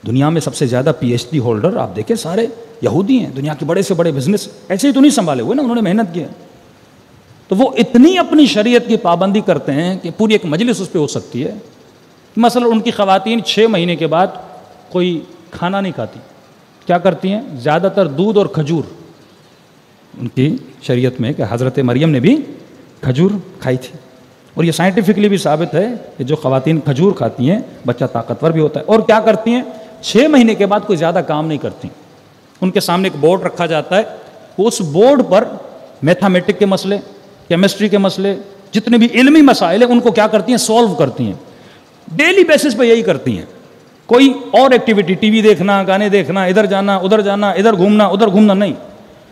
دنیا میں سب سے زیادہ PhD ہولڈر آپ دیکھیں سارے یہودی ہیں، دنیا کے بڑے سے بڑے بزنس ایسے ہی تو نہیں سنبھالے ہوئے نا، انہوں نے محنت کی ہے. تو وہ اتنی اپنی شریعت کی پابندی کرتے ہیں کہ پوری ایک مجلس اس پہ ہو سکتی ہے. مثلا ان کی خواتین 6 مہینے کے بعد کوئی کھانا نہیں کھاتی. کیا کرتی ہیں؟ زیادہ تر دودھ اور کھجور. ان کی شریعت میں کہ حضرت مریم نے بھی کھجور کھائی تھی، اور یہ سائنٹیفکلی بھی ثابت ہے کہ جو خواتین کھجور کھاتی ہیں بچہ طاقتور بھی ہوتا ہے. اور کیا کرتی ہیں؟ 6 مہینے کے بعد کوئی زیادہ کام نہیں کرتی. ان کے سامنے ایک بورڈ رکھا جاتا ہے، اس بورڈ پر میتھمیٹک کے مسئلے، کیمسٹری کے مسئلے، جتنے بھی علمی مسائل ہیں ان کو کیا کرتی ہیں؟ سولو کرتی ہیں. ڈیلی بیسس پہ یہی کرتی ہیں. کوئی اور ایکٹیویٹی، ٹی وی دیکھنا، گانے دیکھنا، ادھر جانا ادھر گھومنا نہیں.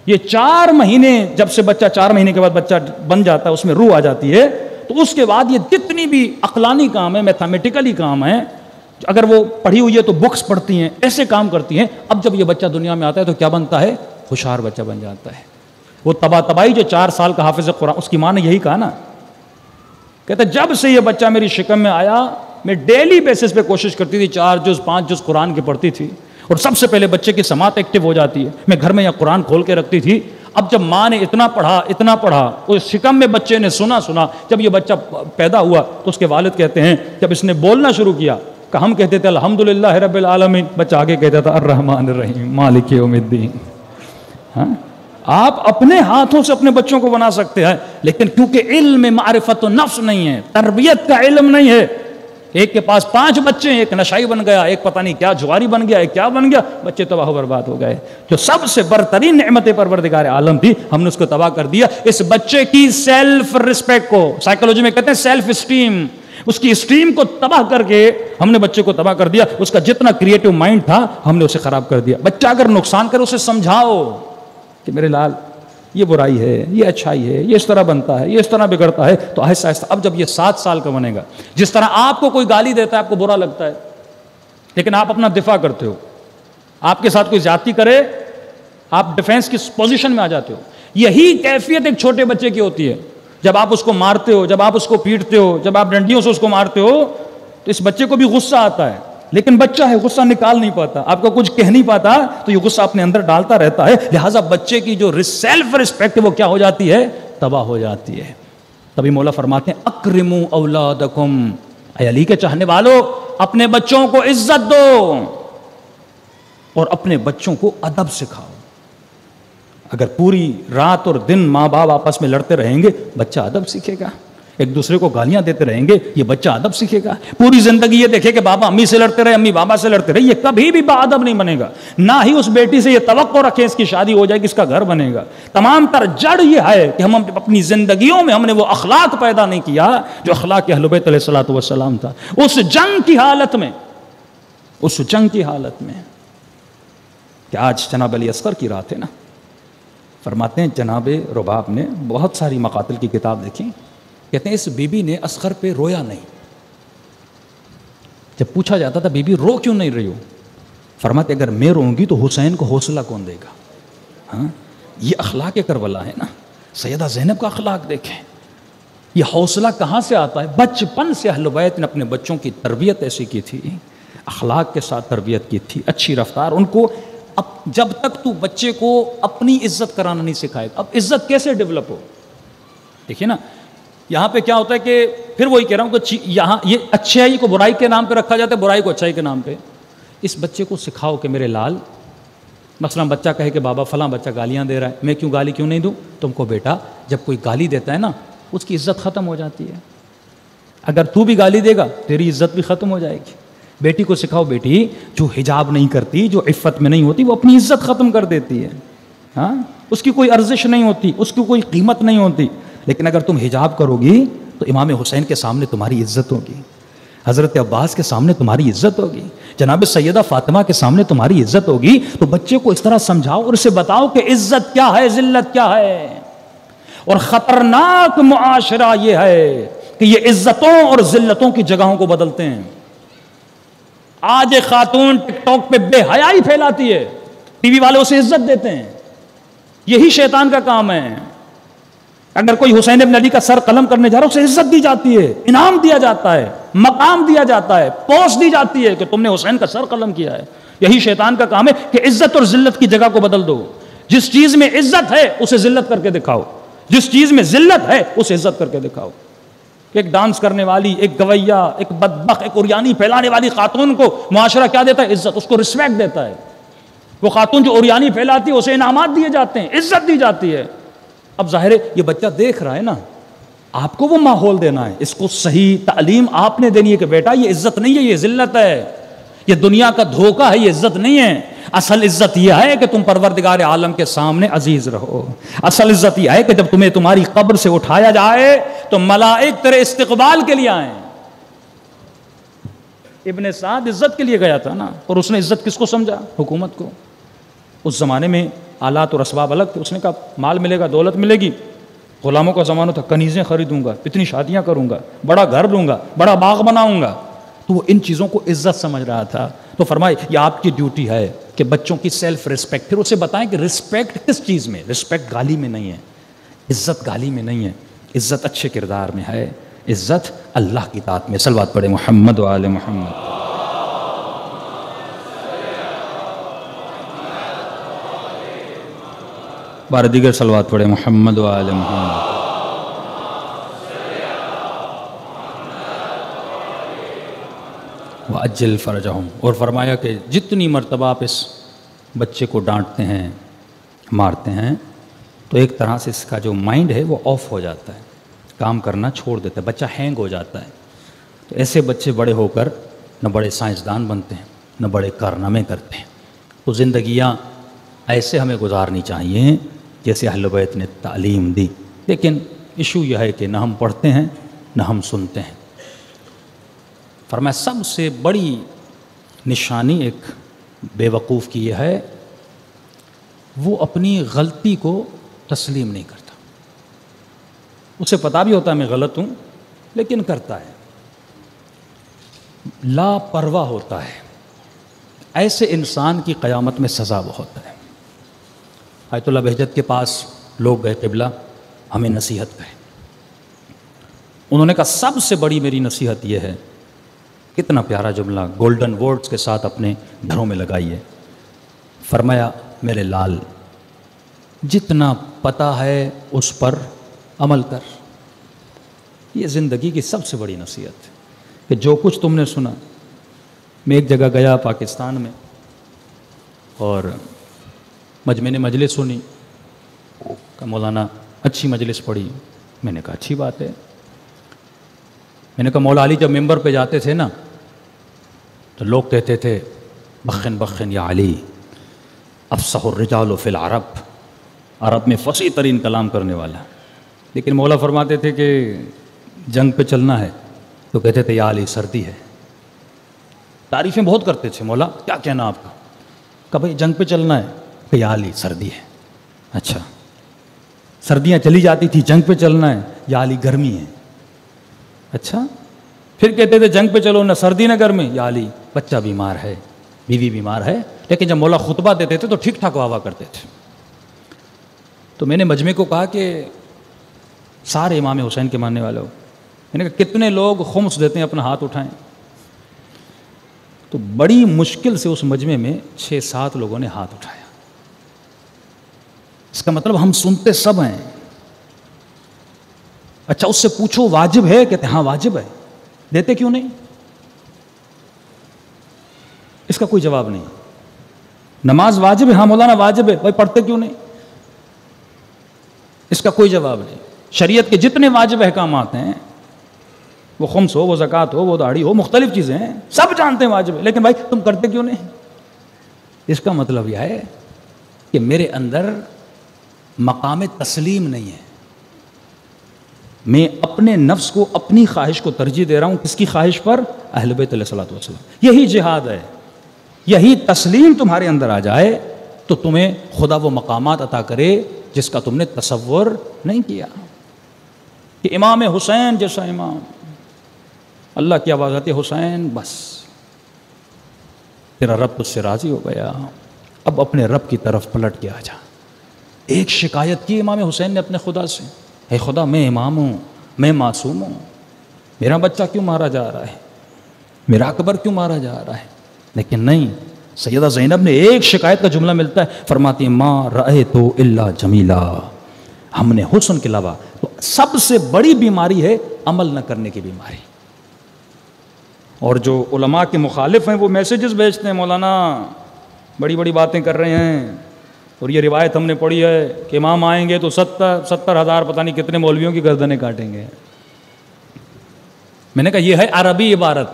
یہ 4 مہینے، جب سے بچہ 4 مہینے کے بعد بچہ بن جاتا ہے، اس میں روح آ جاتی ہے، تو اس کے بعد یہ جتنی بھی عقلانی کام ہے، میتھمیٹیکلی کام ہے، اگر وہ پڑھی ہوئی ہے تو بکس پڑھتی ہیں، ایسے کام کرتی ہیں. اب جب یہ بچہ دنیا میں آتا ہے تو کیا بنتا ہے؟ ہوشیار بچہ بن جاتا ہے. وہ تباہی جو 4 سال کا حافظ قرآن، اس کی ماں نے یہی کہا نا کہتے جب سے یہ بچہ میری شکم میں آیا میں ڈیلی بیسس پہ کوشش کرتی تھی 4 جز 5 جز قرآن کی پڑھتی تھی، اور سب سے پہلے بچے کی سماعت ایکٹیو ہو جاتی ہے، میں گھر میں یہ قرآن کھول کے رکھتی تھی۔ اب جب ماں نے اتنا پڑھا اس شکم میں بچے نے سنا، جب یہ بچہ پیدا ہوا تو اس کے والد کہتے ہیں جب اس نے بولنا شروع کیا کہ ہم کہتے تھے الحمدللہ رب العالمین، بچہ آگے کہتا تھا الرحمن الرحیم مالک یوم الدین۔ ہاں آپ اپنے ہاتھوں سے اپنے بچوں کو بنا سکتے ہیں، لیکن کیونکہ علم معرفت و نفس نہیں ہے، تربیت کا علم نہیں ہے، ایک کے پاس 5 بچے ہیں، ایک نشائی بن گیا، ایک پتہ نہیں کیا جواری بن گیا، ایک کیا بن گیا، بچے تباہ و برباد ہو گئے۔ جو سب سے برترین نعمت پروردگار عالم تھی ہم نے اس کو تباہ کر دیا۔ اس بچے کی سیلف رسپیکٹ کو سائیکالوجی میں کہتے ہیں سیلف اسٹیم، اس کی اسٹیم کو تباہ کر کے ہم نے بچے کو تباہ کر دیا۔ اس کا جتنا کریٹو مائنڈ تھا ہم نے اسے خراب کر دیا۔ بچہ اگر نقصان کرے اسے سمجھاؤ کہ میرے لال یہ برائی ہے، یہ اچھائی ہے، یہ اس طرح بنتا ہے، یہ اس طرح بگڑتا ہے، تو آہستہ آہستہ اب جب یہ 7 سال کا بنے گا، جس طرح آپ کو کوئی گالی دیتا ہے آپ کو برا لگتا ہے، لیکن آپ اپنا دفاع کرتے ہو، آپ کے ساتھ کوئی زیادتی کرے آپ ڈیفینس کی پوزیشن میں آ جاتے ہو، یہی کیفیت ایک چھوٹے بچے کی ہوتی ہے۔ جب آپ اس کو مارتے ہو، جب آپ اس کو پیٹتے ہو، جب آپ ڈنڈیوں سے اس کو مارتے ہو تو اس بچے کو بھی غصہ آتا ہے، لیکن بچہ ہے غصہ نکال نہیں پاتا، آپ کو کچھ کہہ نہیں پاتا تو یہ غصہ اپنے اندر ڈالتا رہتا ہے، لہٰذا بچے کی جو سیلف رسپیکٹ وہ کیا ہو جاتی ہے؟ تباہ ہو جاتی ہے۔ تبھی مولا فرماتے ہیں اکرموا اولادکم، اے علی کے چاہنے والو اپنے بچوں کو عزت دو اور اپنے بچوں کو ادب سکھاؤ۔ اگر پوری رات اور دن ماں باپ آپس میں لڑتے رہیں گے بچہ ادب سیکھے گا، ایک دوسرے کو گالیاں دیتے رہیں گے یہ بچہ ادب سیکھے گا۔ پوری زندگی یہ دیکھے کہ بابا امی سے لڑتے رہے، امی بابا سے لڑتے رہے، یہ کبھی بھی با ادب نہیں بنے گا۔ نہ ہی اس بیٹی سے یہ توقع رکھے اس کی شادی ہو جائے گی، اس کا گھر بنے گا۔ تمام تر جڑ یہ ہے کہ ہم اپنی زندگیوں میں ہم نے وہ اخلاق پیدا نہیں کیا جو اخلاق اہل بیت علیہ الصلوۃ والسلام تھا۔ اس جنگ کی حالت میں کہ آج جناب علی اصغر کی رات ہے نا، فرماتے ہیں جناب رباب نے بہت ساری مقاتل کی کتاب دیکھی، کہتے ہیں اس بی بی نے اصغر پہ رویا نہیں۔ جب پوچھا جاتا تھا بی بی رو کیوں نہیں رہی ہو، فرماتے اگر میں روں گی تو حسین کو حوصلہ کون دے گا؟ ہاں یہ اخلاق کربلا ہے نا، سیدہ زینب کا اخلاق دیکھیں، یہ حوصلہ کہاں سے آتا ہے؟ بچپن سے اہل بیت نے اپنے بچوں کی تربیت ایسی کی تھی، اخلاق کے ساتھ تربیت کی تھی، اچھی رفتار ان کو۔ اب جب تک تو بچے کو اپنی عزت کرانا نہیں سکھائے اب عزت کیسے ڈیولپ ہو؟ دیکھیے نا یہاں پہ کیا ہوتا ہے کہ پھر وہی کہہ رہا ہوں کہ یہاں یہ اچھائی کو برائی کے نام پہ رکھا جاتا ہے، برائی کو اچھائی کے نام پہ۔ اس بچے کو سکھاؤ کہ میرے لال، مثلا بچہ کہے کہ بابا فلاں بچہ گالیاں دے رہا ہے، میں کیوں گالی کیوں نہیں دوں؟ تم کو بیٹا جب کوئی گالی دیتا ہے نا اس کی عزت ختم ہو جاتی ہے، اگر تو بھی گالی دے گا تیری عزت بھی ختم ہو جائے گی۔ بیٹی کو سکھاؤ بیٹی جو حجاب نہیں کرتی، جو عفت میں نہیں ہوتی وہ اپنی عزت ختم کر دیتی ہے، ہاں اس کی کوئی ارزش نہیں ہوتی، اس کی کوئی قیمت نہیں ہوتی، لیکن اگر تم حجاب کرو گی تو امام حسین کے سامنے تمہاری عزت ہوگی، حضرت عباس کے سامنے تمہاری عزت ہوگی، جناب سیدہ فاطمہ کے سامنے تمہاری عزت ہوگی۔ تو بچے کو اس طرح سمجھاؤ اور اسے بتاؤ کہ عزت کیا ہے، ذلت کیا ہے۔ اور خطرناک معاشرہ یہ ہے کہ یہ عزتوں اور ذلتوں کی جگہوں کو بدلتے ہیں۔ آج ایک خاتون ٹک ٹاک پہ بے حیائی پھیلاتی ہے، ٹی وی والے اسے عزت دیتے ہیں، یہی شیطان کا کام ہے۔ اگر کوئی حسین ابن علی کا سر قلم کرنے جا رہا ہے اسے عزت دی جاتی ہے، انعام دیا جاتا ہے، مقام دیا جاتا ہے، پوسٹ دی جاتی ہے کہ تم نے حسین کا سر قلم کیا ہے۔ یہی شیطان کا کام ہے کہ عزت اور ذلت کی جگہ کو بدل دو۔ جس چیز میں عزت ہے اسے ذلت کر کے دکھاؤ، جس چیز میں ذلت ہے اسے عزت کر کے دکھاؤ۔ ایک ڈانس کرنے والی، ایک گویا، ایک بدبخت، ایک اوریانی پھیلانے والی خاتون کو معاشرہ کیا دیتا ہے؟ عزت، اس کو رسپیکٹ دیتا ہے۔ وہ خاتون جو اوریانی پھیلاتی ہے اسے انعامات دیے جاتے ہیں، عزت دی جاتی ہے۔ اب ظاہر ہے یہ بچہ دیکھ رہا ہے نا، آپ کو وہ ماحول دینا ہے، اس کو صحیح تعلیم آپ نے دینی ہے کہ بیٹا یہ عزت نہیں ہے، یہ ذلت ہے، یہ دنیا کا دھوکہ ہے، یہ عزت نہیں ہے۔ اصل عزت یہ ہے کہ تم پروردگار عالم کے سامنے عزیز رہو۔ اصل عزت یہ ہے کہ جب تمہیں تمہاری قبر سے اٹھایا جائے تو ملائک تیرے استقبال کے لیے آئیں۔ ابن سعد عزت کے لیے گیا تھا نا، اور اس نے عزت کس کو سمجھا؟ حکومت کو۔ اس زمانے میں آلات اور اسباب الگ تھے، اس نے کہا مال ملے گا، دولت ملے گی، غلاموں کا زمانہ تھا، کنیزیں خریدوں گا، اتنی شادیاں کروں گا، بڑا گھر لوں گا، بڑا باغ بناؤں گا، تو وہ ان چیزوں کو عزت سمجھ رہا تھا۔ تو فرمائے یہ آپ کی ڈیوٹی ہے کہ بچوں کی سیلف رسپیکٹ، پھر اسے بتائیں کہ رسپیکٹ کس چیز میں، رسپیکٹ گالی میں نہیں ہے، عزت گالی میں نہیں ہے، عزت اچھے کردار میں ہے، عزت اللہ کی اطاعت میں. صلوات پڑھے محمد و آل محمد. بار دیگر صلوات پڑھے محمد و آل محمد. وَأَجِّلْ فَرَجَهُمْ. اور فرمایا کہ جتنی مرتبہ آپ اس بچے کو ڈانٹتے ہیں مارتے ہیں تو ایک طرح سے اس کا جو مائنڈ ہے وہ آف ہو جاتا ہے, کام کرنا چھوڑ دیتا ہے, بچہ ہینگ ہو جاتا ہے. تو ایسے بچے بڑے ہو کر نہ بڑے سائنسدان بنتے ہیں نہ بڑے کارنامے کرتے ہیں. تو زندگیاں ایسے ہمیں گزارنی چاہیے جیسے اہل بیت نے تعلیم دی. لیکن ایشو یہ ہے کہ نہ ہم پڑھتے ہیں نہ ہم سنتے ہیں. فرمایا سب سے بڑی نشانی ایک بے وقوف کی یہ ہے, وہ اپنی غلطی کو تسلیم نہیں کرتا. اسے پتہ بھی ہوتا ہے میں غلط ہوں لیکن کرتا ہے, لاپرواہ ہوتا ہے. ایسے انسان کی قیامت میں سزا بہت ہے. آیت اللہ بہجت کے پاس لوگ گئے, قبلہ ہمیں نصیحت کریں. انہوں نے کہا سب سے بڑی میری نصیحت یہ ہے, کتنا پیارا جملہ گولڈن ورڈز کے ساتھ اپنے گھروں میں لگائیے. فرمایا میرے لال, جتنا پتہ ہے اس پر عمل کر. یہ زندگی کی سب سے بڑی نصیحت ہے کہ جو کچھ تم نے سنا. میں ایک جگہ گیا پاکستان میں اور میں نے مجلس سنی کہ مولانا اچھی مجلس پڑھی. میں نے کہا اچھی بات ہے. میں نے کہا مولا علی جب ممبر پہ جاتے تھے نا تو لوگ کہتے تھے بخن بخن یا علی افصح الرجال فی العرب, عرب میں فصیح ترین کلام کرنے والا. لیکن مولا فرماتے تھے کہ جنگ پہ چلنا ہے تو کہتے تھے یا علی سردی ہے. تعریفیں بہت کرتے تھے, مولا کیا کہنا آپ کا؟ کہ بھائی جنگ پہ چلنا ہے کہ یا علی سردی ہے. اچھا, سردیاں چلی جاتی تھی, جنگ پہ چلنا ہے یا علی گرمی ہے. اچھا, پھر کہتے تھے جنگ پہ چلو نہ سردی نہ گرمی, یا علی بچہ بیمار ہے بیوی بیمار ہے. لیکن جب مولا خطبہ دیتے تھے تو ٹھیک ٹھاک واہ واہ کرتے تھے. تو میں نے مجمع کو کہا کہ سارے امام حسین کے ماننے والے ہو. میں نے کہا کتنے لوگ خمس دیتے ہیں, اپنا ہاتھ اٹھائیں. تو بڑی مشکل سے اس مجمع میں 6-7 لوگوں نے ہاتھ اٹھایا. اس کا مطلب ہم سنتے سب ہیں. اچھا اس سے پوچھو واجب ہے, کہتے ہاں واجب ہے. دیتے کیوں نہیں؟ اس کا کوئی جواب نہیں. نماز واجب ہے, ہاں مولانا واجب ہے, بھائی پڑھتے کیوں نہیں؟ اس کا کوئی جواب نہیں. شریعت کے جتنے واجب احکامات ہیں, وہ خمس ہو, وہ زکوٰۃ ہو, وہ داڑھی ہو, مختلف چیزیں ہیں, سب جانتے ہیں واجب ہے, لیکن بھائی تم کرتے کیوں نہیں؟ اس کا مطلب یہ ہے کہ میرے اندر مقام تسلیم نہیں ہے. میں اپنے نفس کو, اپنی خواہش کو ترجیح دے رہا ہوں. کس کی خواہش پر؟ اہل بیت علیہ الصلوۃ والسلام. یہی جہاد ہے. یہی تسلیم تمہارے اندر آ جائے تو تمہیں خدا وہ مقامات عطا کرے جس کا تم نے تصور نہیں کیا. کہ امام حسین جیسا امام, اللہ کی آواز آتی ہے حسین, بس تیرا رب تجھ سے راضی ہو گیا, اب اپنے رب کی طرف پلٹ کے آ جا. ایک شکایت کی امام حسین نے اپنے خدا سے, اے خدا میں امام ہوں, میں معصوم ہوں, میرا بچہ کیوں مارا جا رہا ہے, میرا اکبر کیوں مارا جا رہا ہے؟ لیکن نہیں, سیدہ زینب نے ایک شکایت کا جملہ ملتا ہے, فرماتی ہیں ما رأیت الا جمیلا, ہم نے حسن کے علاوہ. تو سب سے بڑی بیماری ہے عمل نہ کرنے کی بیماری. اور جو علماء کے مخالف ہیں وہ میسیجز بھیجتے ہیں, مولانا بڑی بڑی باتیں کر رہے ہیں, اور یہ روایت ہم نے پڑھی ہے کہ امام آئیں گے تو 70,000 پتہ نہیں کتنے مولویوں کی گردنیں کاٹیں گے. میں نے کہا یہ ہے عربی عبارت,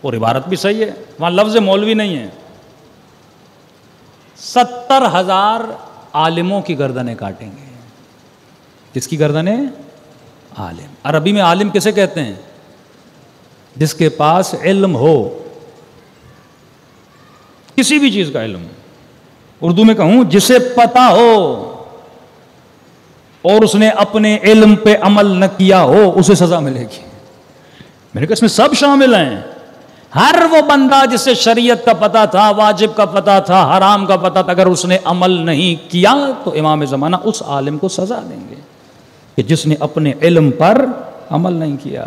اور عبارت بھی صحیح ہے, وہاں لفظ مولوی نہیں ہے. 70,000 عالموں کی گردنیں کاٹیں گے. کس کی گردنیں؟ عالم. عربی میں عالم کسے کہتے ہیں؟ جس کے پاس علم ہو, کسی بھی چیز کا علم. اردو میں کہوں جسے پتہ ہو اور اس نے اپنے علم پہ عمل نہ کیا ہو, اسے سزا ملے گی. میں نے کہا اس میں سب شامل ہیں. ہر وہ بندہ جسے شریعت کا پتہ تھا, واجب کا پتہ تھا, حرام کا پتہ تھا, اگر اس نے عمل نہیں کیا تو امام زمانہ اس عالم کو سزا دیں گے کہ جس نے اپنے علم پر عمل نہیں کیا.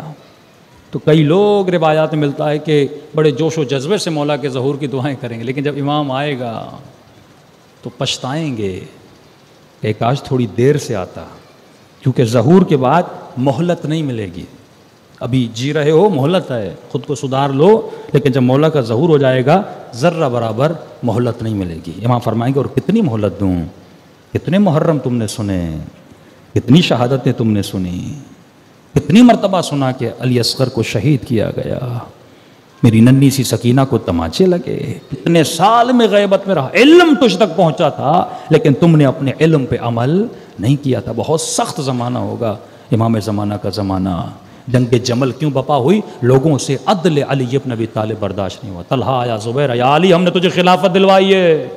تو کئی لوگ روایات میں ملتا ہے کہ بڑے جوش و جذبے سے مولا کے ظہور کی دعائیں کریں گے، لیکن جب امام آئے گا تو پچھتائیں گے کہ کاش تھوڑی دیر سے آتا، کیونکہ ظہور کے بعد مہلت نہیں ملے گی. ابھی جی رہے ہو، مہلت ہے، خود کو سدھار لو، لیکن جب مولا کا ظہور ہو جائے گا ذرہ برابر مہلت نہیں ملے گی. امام فرمائیں گے اور کتنی مہلت دوں، کتنے محرم تم نے سنے، کتنی شہادتیں تم نے سنی، کتنی مرتبہ سنا کہ علی اصغر کو شہید کیا گیا، میری ننھی سی سکینہ کو تماچے لگے، کتنے سال میں غیبت میں رہا، علم تجھ تک پہنچا تھا لیکن تم نے اپنے علم پہ عمل نہیں کیا تھا. بہت سخت زمانہ ہوگا امام زمانہ کا زمانہ. جنگ جمل کیوں بپا ہوئی؟ لوگوں سے عدل علی ابن ابی طالب برداشت نہیں ہوا. طلحہ یا زبیر یا علی، ہم نے تجھے خلافت دلوائی ہے.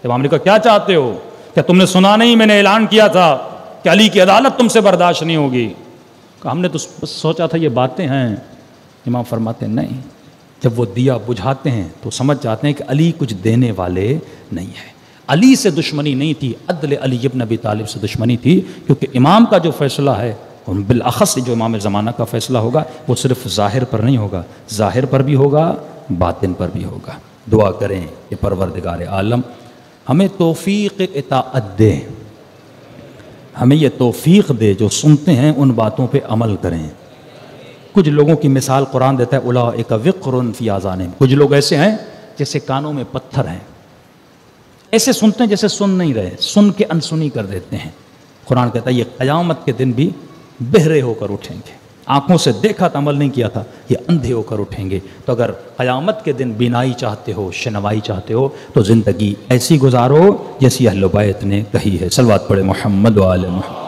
امام نے کہا کیا چاہتے ہو؟ کیا تم نے سنا نہیں میں نے اعلان کیا تھا کہ علی کی عدالت تم سے برداشت نہیں ہوگی؟ کہ ہم نے تو سوچا تھا یہ باتیں ہیں. امام فرماتے ہیں نہیں، جب وہ دیا بجھاتے ہیں تو سمجھ جاتے ہیں کہ علی کچھ دینے والے نہیں ہیں. علی سے دشمنی نہیں تھی، عدل علی ابن ابی طالب سے دشمنی تھی، کیونکہ امام کا جو فیصلہ ہے اور بالاخص جو امام زمانہ کا فیصلہ ہوگا وہ صرف ظاہر پر نہیں ہوگا، ظاہر پر بھی ہوگا، باطن پر بھی ہوگا. دعا کریں کہ پروردگار عالم ہمیں توفیق اطاعت دے، ہمیں یہ توفیق دے جو سنتے ہیں ان باتوں پہ عمل کریں. کچھ لوگوں کی مثال قرآن دیتا ہے اولئک وقر فی آذانہم. کچھ لوگ ایسے ہیں جیسے کانوں میں پتھر ہیں، ایسے سنتے ہیں جیسے سن نہیں رہے، سن کے انسنی کر دیتے ہیں. قرآن کہتا ہے یہ قیامت کے دن بھی بہرے ہو کر اٹھیں گے، آنکھوں سے دیکھا تو عمل نہیں کیا تھا، یہ اندھے ہو کر اٹھیں گے. تو اگر قیامت کے دن بینائی چاہتے ہو، شنوائی چاہتے ہو، تو زندگی ایسی گزارو جیسی اہل بیت نے کہی ہے. صلوات پڑھے محمد و آل محمد.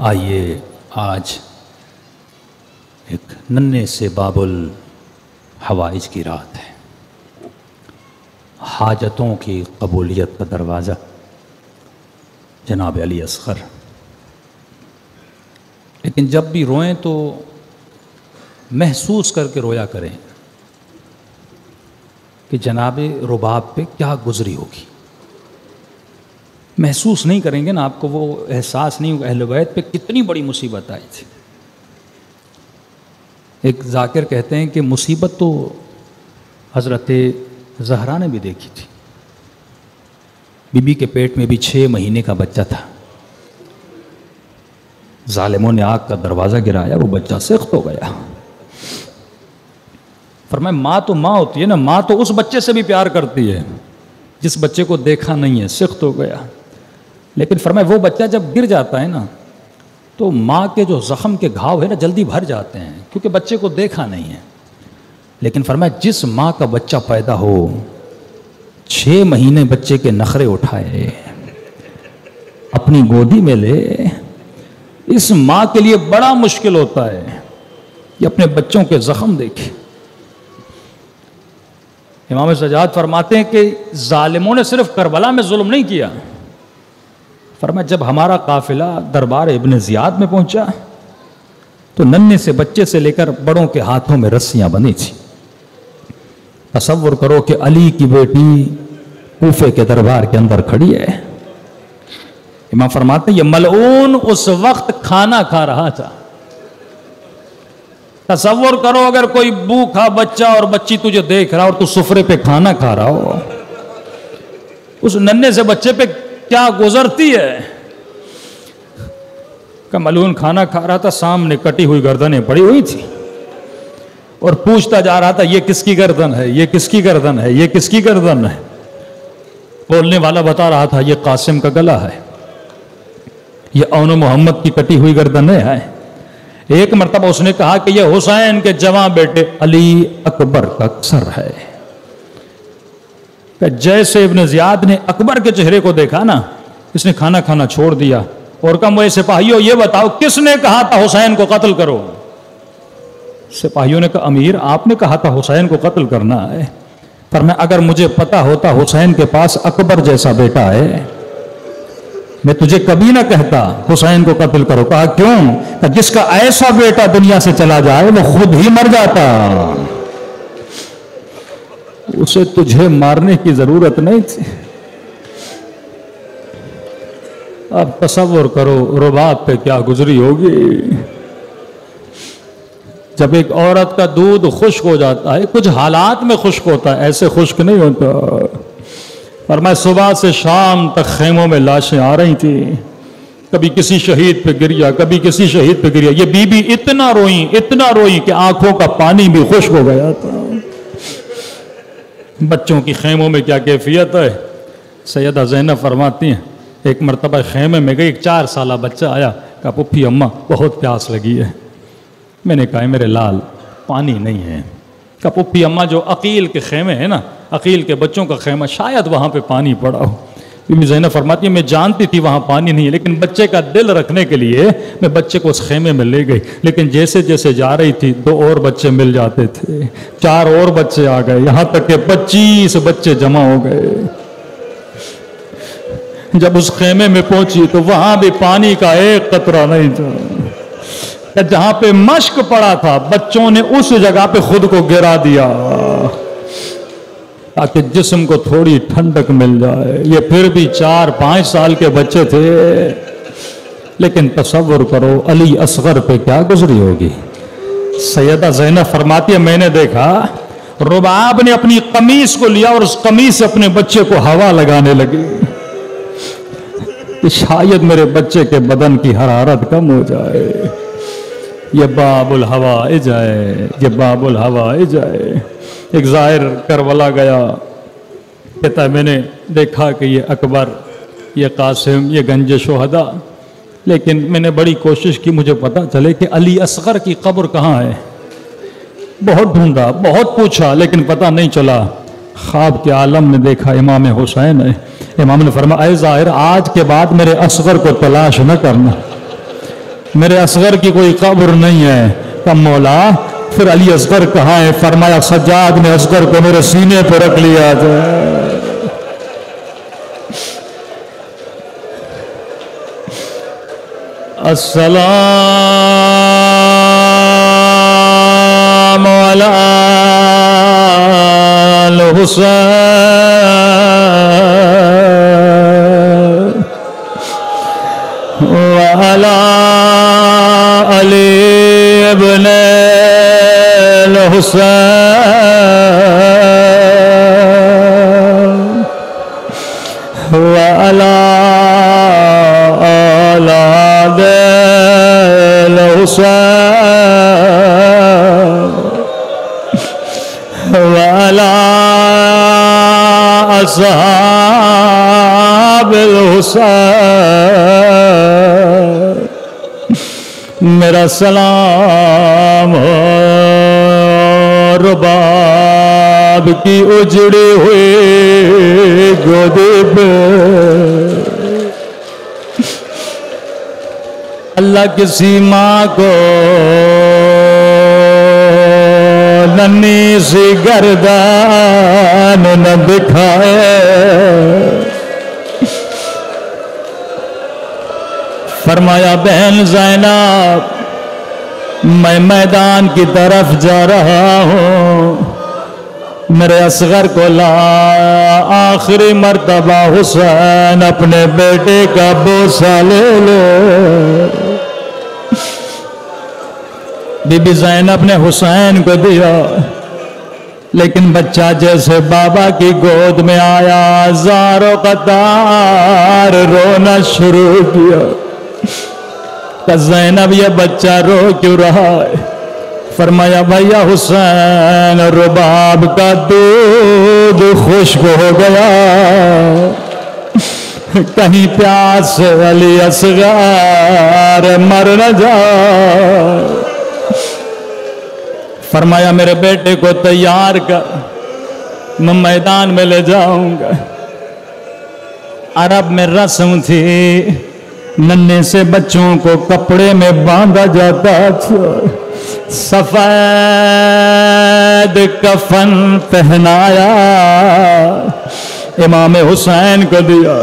آئیے آج ایک ننھے سے باب الحوائج کی رات ہے، حاجتوں کی قبولیت کا دروازہ جناب علی اصغر. لیکن جب بھی روئیں تو محسوس کر کے رویا کریں کہ جناب رباب پہ کیا گزری ہوگی. محسوس نہیں کریں گے نا، آپ کو وہ احساس نہیں ہوگا اہل بیت پہ کتنی بڑی مصیبت آئی تھی. ایک ذاکر کہتے ہیں کہ مصیبت تو حضرت زہرا نے بھی دیکھی تھی. بی بی کے پیٹ میں بھی 6 مہینے کا بچہ تھا، ظالموں نے آگ کا دروازہ گرایا، وہ بچہ سخت ہو گیا. فرمایا ماں تو ماں ہوتی ہے نا، ماں تو اس بچے سے بھی پیار کرتی ہے جس بچے کو دیکھا نہیں ہے، سخت ہو گیا. لیکن فرمایا وہ بچہ جب گر جاتا ہے نا تو ماں کے جو زخم کے گھاؤ ہے نا جلدی بھر جاتے ہیں کیونکہ بچے کو دیکھا نہیں ہے. لیکن فرمایا جس ماں کا بچہ پیدا ہو، 6 مہینے بچے کے نخرے اٹھائے، اپنی گودی میں لے، اس ماں کے لیے بڑا مشکل ہوتا ہے کہ اپنے بچوں کے زخم دیکھے. امام سجاد فرماتے ہیں کہ ظالموں نے صرف کربلا میں ظلم نہیں کیا. فرمایا جب ہمارا قافلہ دربار ابن زیاد میں پہنچا تو ننھے سے بچے سے لے کر بڑوں کے ہاتھوں میں رسیاں بندھی تھی. تصور کرو کہ علی کی بیٹی کوفے کے دربار کے اندر کھڑی ہے. امام فرماتے ہیں یہ ملعون اس وقت کھانا کھا رہا تھا. تصور کرو اگر کوئی بھوکا بچہ اور بچی تجھے دیکھ رہا اور تو سفرے پہ کھانا کھا رہا ہو، اس ننھے سے بچے پہ کیا گزرتی ہے. کہ ملعون کھانا کھا رہا تھا، سامنے کٹی ہوئی گردنیں پڑی ہوئی تھی اور پوچھتا جا رہا تھا یہ کس کی گردن ہے، یہ کس کی گردن ہے، یہ کس کی گردن ہے. بولنے والا بتا رہا تھا یہ قاسم کا گلا ہے، یہ اون محمد کی کٹی ہوئی گردنیں ہیں. ایک مرتبہ اس نے کہا کہ یہ حسین کے جوان بیٹے علی اکبر کا سر ہے. کہ جیسے ابن زیاد نے اکبر کے چہرے کو دیکھا نا، اس نے کھانا کھانا چھوڑ دیا اور کہا مجھے سپاہیوں یہ بتاؤ کس نے کہا تھا حسین کو قتل کرو. سپاہیوں نے کہا امیر آپ نے کہا تھا حسین کو قتل کرنا ہے. پر میں اگر مجھے پتا ہوتا حسین کے پاس اکبر جیسا بیٹا ہے میں تجھے کبھی نہ کہتا حسین کو قتل کرو. کہا کیوں؟ کہ جس کا ایسا بیٹا دنیا سے چلا جائے وہ خود ہی مر جاتا، اسے تجھے مارنے کی ضرورت نہیں تھی. اب تصور کرو رباب پہ کیا گزری ہوگی. جب ایک عورت کا دودھ خشک ہو جاتا ہے، کچھ حالات میں خشک ہوتا ہے، ایسے خشک نہیں ہوتا. اور میں صبح سے شام تک خیموں میں لاشیں آ رہی تھی، کبھی کسی شہید پہ گریا، کبھی کسی شہید پہ گریا. یہ بی بی اتنا روئی کہ آنکھوں کا پانی بھی خشک ہو گیا تھا. بچوں کی خیموں میں کیا کیفیت ہے. سیدہ زینب فرماتی ہیں ایک مرتبہ خیمے میں گئی، ایک 4 سالہ بچہ آیا، کہا پھپھی اماں بہت پیاس لگی ہے. میں نے کہا میرے لال پانی نہیں ہے. کہا پھپھی اماں جو عقیل کے خیمے ہیں نا، عقیل کے بچوں کا خیمہ، شاید وہاں پہ پانی پڑا ہو. بی بی زینب فرماتی ہے میں جانتی تھی وہاں پانی نہیں ہے، لیکن بچے کا دل رکھنے کے لیے میں بچے کو اس خیمے میں لے گئی. لیکن جیسے جیسے جا رہی تھی 2 اور بچے مل جاتے تھے، 4 اور بچے آ گئے، یہاں تک کہ 25 بچے جمع ہو گئے. جب اس خیمے میں پہنچی تو وہاں بھی پانی کا ایک قطرہ نہیں تھا. جہاں پہ مشک پڑا تھا بچوں نے اس جگہ پہ خود کو گرا دیا تاکہ جسم کو تھوڑی ٹھنڈک مل جائے. یہ پھر بھی 4-5 سال کے بچے تھے، لیکن تصور کرو علی اصغر پہ کیا گزری ہوگی. سیدہ زینب فرماتی ہے میں نے دیکھا رباب نے اپنی قمیص کو لیا اور اس قمیص سے اپنے بچے کو ہوا لگانے لگی کہ شاید میرے بچے کے بدن کی حرارت کم ہو جائے. یہ باب الہوا جائے، یہ باب الہوا جائے. ایک ظاہر کربلا گیا، کہتا ہے میں نے دیکھا کہ یہ اکبر، یہ قاسم، یہ گنج شہداء، لیکن میں نے بڑی کوشش کی مجھے پتا چلے کہ علی اصغر کی قبر کہاں ہے. بہت ڈھونڈا، بہت پوچھا، لیکن پتہ نہیں چلا. خواب کے عالم میں دیکھا امام حسین ہے. امام نے فرمایا اے ظاہر آج کے بعد میرے اصغر کو تلاش نہ کرنا، میرے اصغر کی کوئی قبر نہیں ہے. کہ مولا پھر علی اصغر کہاں ہے؟ فرمایا سجاد نے اصغر کو میرے سینے پہ رکھ لیا تھا. السلام علی الحسین وعلی علی ابن الحسین وعلی اولاد الحسین وعلی اصحاب الحسین. میرا سلام رباب کی اجڑی ہوئی گودی پہ. اللہ کسی ماں کو ننھی سی گردان نہ دکھائے. فرمایا بہن زینب میں میدان کی طرف جا رہا ہوں، میرے اصغر کو لا. آخری مرتبہ حسین اپنے بیٹے کا بوسہ لے لے. بی بی زینب نے حسین کو دیا، لیکن بچہ جیسے بابا کی گود میں آیا زار و قطار رونا شروع کیا. کہ زینب یہ بچہ رو کیوں رہا ہے؟ فرمایا بھیا حسین رباب کا دودھ خشک ہو گیا، کہیں پیاس سے علی اصغر مر نہ جائے. فرمایا میرے بیٹے کو تیار کر، میں میدان میں لے جاؤں گا. عرب میں رسم تھی ننھے سے بچوں کو کپڑے میں باندھا جاتا تھا، سفید کفن پہنایا، امام حسین کو دیا.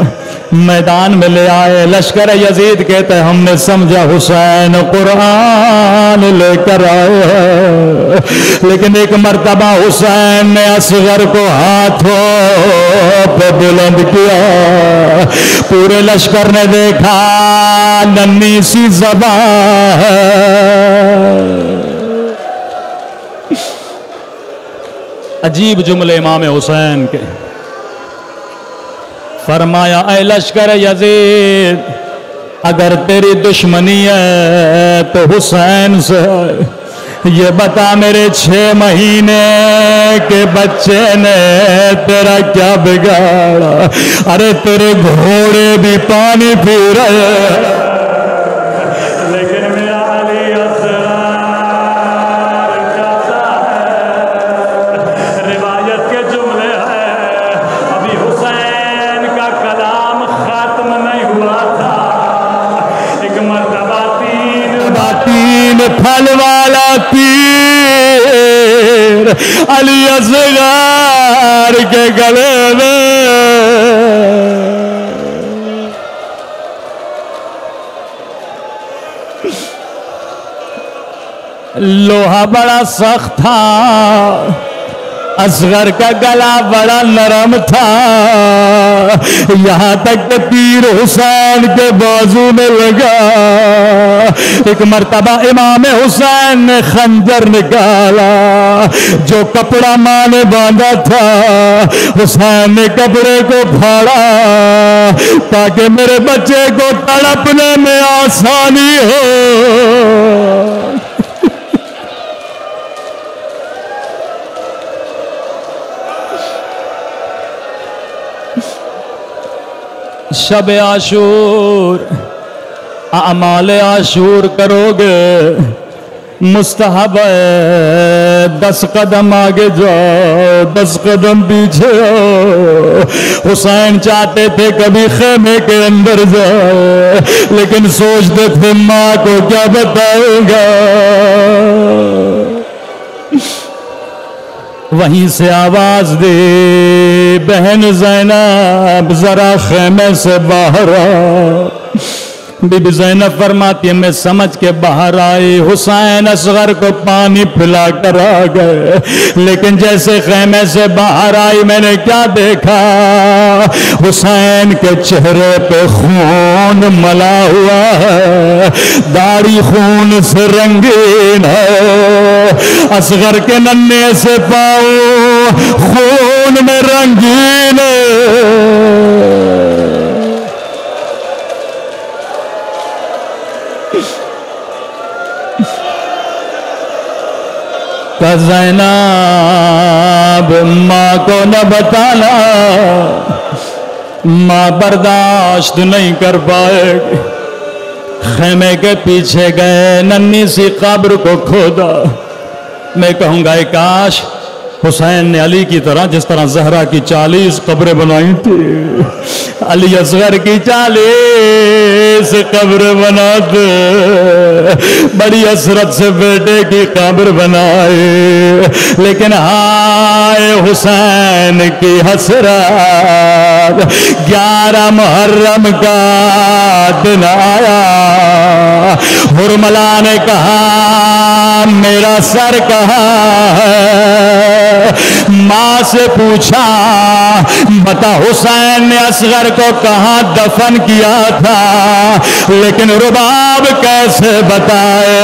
میدان میں لے آئے. لشکر یزید کہتے ہیں ہم نے سمجھا حسین قرآن لے کر آئے، لیکن ایک مرتبہ حسین نے اصغر کو ہاتھوں پہ بلند کیا. پورے لشکر نے دیکھا ننھی سی زبان ہے. عجیب جملے امام حسین کے. فرمایا اے لشکر یزید، اگر تیری دشمنی ہے تو حسین سے یہ بتا میرے 6 مہینے کے بچے نے تیرا کیا بگاڑا؟ ارے تیرے گھوڑے بھی پانی پی رہے لیکن میرا علی اصغر کہتا ہے، روایت کے جملے ہیں، ابھی حسین کا کلام ختم نہیں ہوا تھا. ایک مرتبہ 3 پھل والا تیر علی اصغر کے گلے میں. لوہا بڑا سخت تھا، اصغر کا گلا بڑا نرم تھا، یہاں تک کہ تیر حسین کے بازو میں لگا. ایک مرتبہ امام حسین نے خنجر نکالا، جو کپڑا ماں نے باندھا تھا حسین نے کپڑے کو پھاڑا تاکہ میرے بچے کو تڑپنے میں آسانی ہو. شب عاشور اعمال عاشور کرو گے، مستحب ہے 10 قدم آگے جاؤ 10 قدم پیچھے آؤ. حسین چاہتے تھے کبھی خیمے کے اندر جائے، لیکن سوچتے تھے ماں کو کیا بتاؤں گا. وہیں سے آواز دی بہن زینب ذرا خیمے سے باہر آ. بی بی زینب فرماتی ہے میں سمجھ کے باہر آئی. حسین اصغر کو پانی پلا کر آ گئے، لیکن جیسے خیمے سے باہر آئی میں نے کیا دیکھا؟ حسین کے چہرے پہ خون ملا ہوا ہے، داڑھی خون سے رنگین ہے، اصغر کے ننھے سے پاؤں خون میں رنگین ہے. زینب ماں کو نہ بتانا، ماں برداشت نہیں کر پائے گی. خیمے کے پیچھے گئے، ننھی سی قبر کو کھودا. میں کہوں گا کاش حسین نے علی کی طرح جس طرح زہرا کی 40 قبریں بنائی تھی، علی اصغر کی 40 قبر بنا دے. بڑی حسرت سے بیٹے کی قبر بنائے، لیکن ہائے حسین کی حسرت. 11 محرم کا دن آیا، حرملا نے کہا میرا سر کہاں ہے؟ ماں سے پوچھا بتا حسین نے اصغر کو کہاں دفن کیا تھا، لیکن رباب کیسے بتائے؟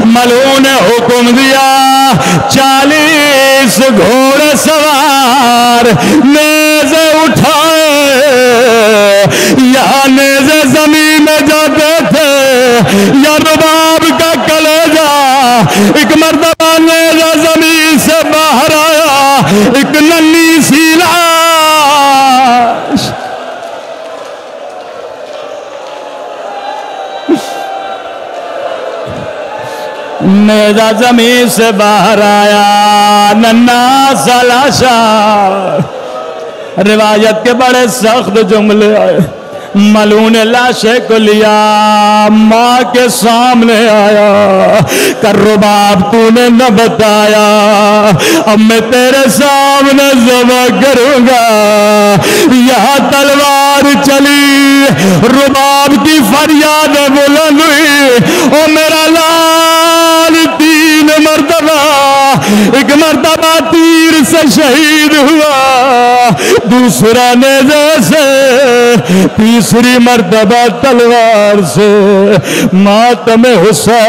ملعون نے حکم دیا 40 گھوڑے سوار نیزے اٹھائے. یہاں نیزے زمین میں جاتے تھے یا رباب کا کلیجہ. ایک مرتبہ نیزہ زمین سے باہر آیا، ایک ننھی سی لاش. نیزہ زمین سے باہر آیا، ننھا سا لاشا. روایت کے بڑے سخت جملے آئے. ملعون لاشے کو لیا، ماں کے سامنے آیا. کر رباب تو نے نہ بتایا، اب میں تیرے سامنے ذبح کروں گا. یہاں تلوار چلی رباب کی فریاد بلند ہوئی، او میرا لال 3 مرتبہ، ایک مرتبہ تیر سے شہید ہوا، دوسرا نیزے سے، تیسری مرتبہ تلوار سے، ماتم حسین۔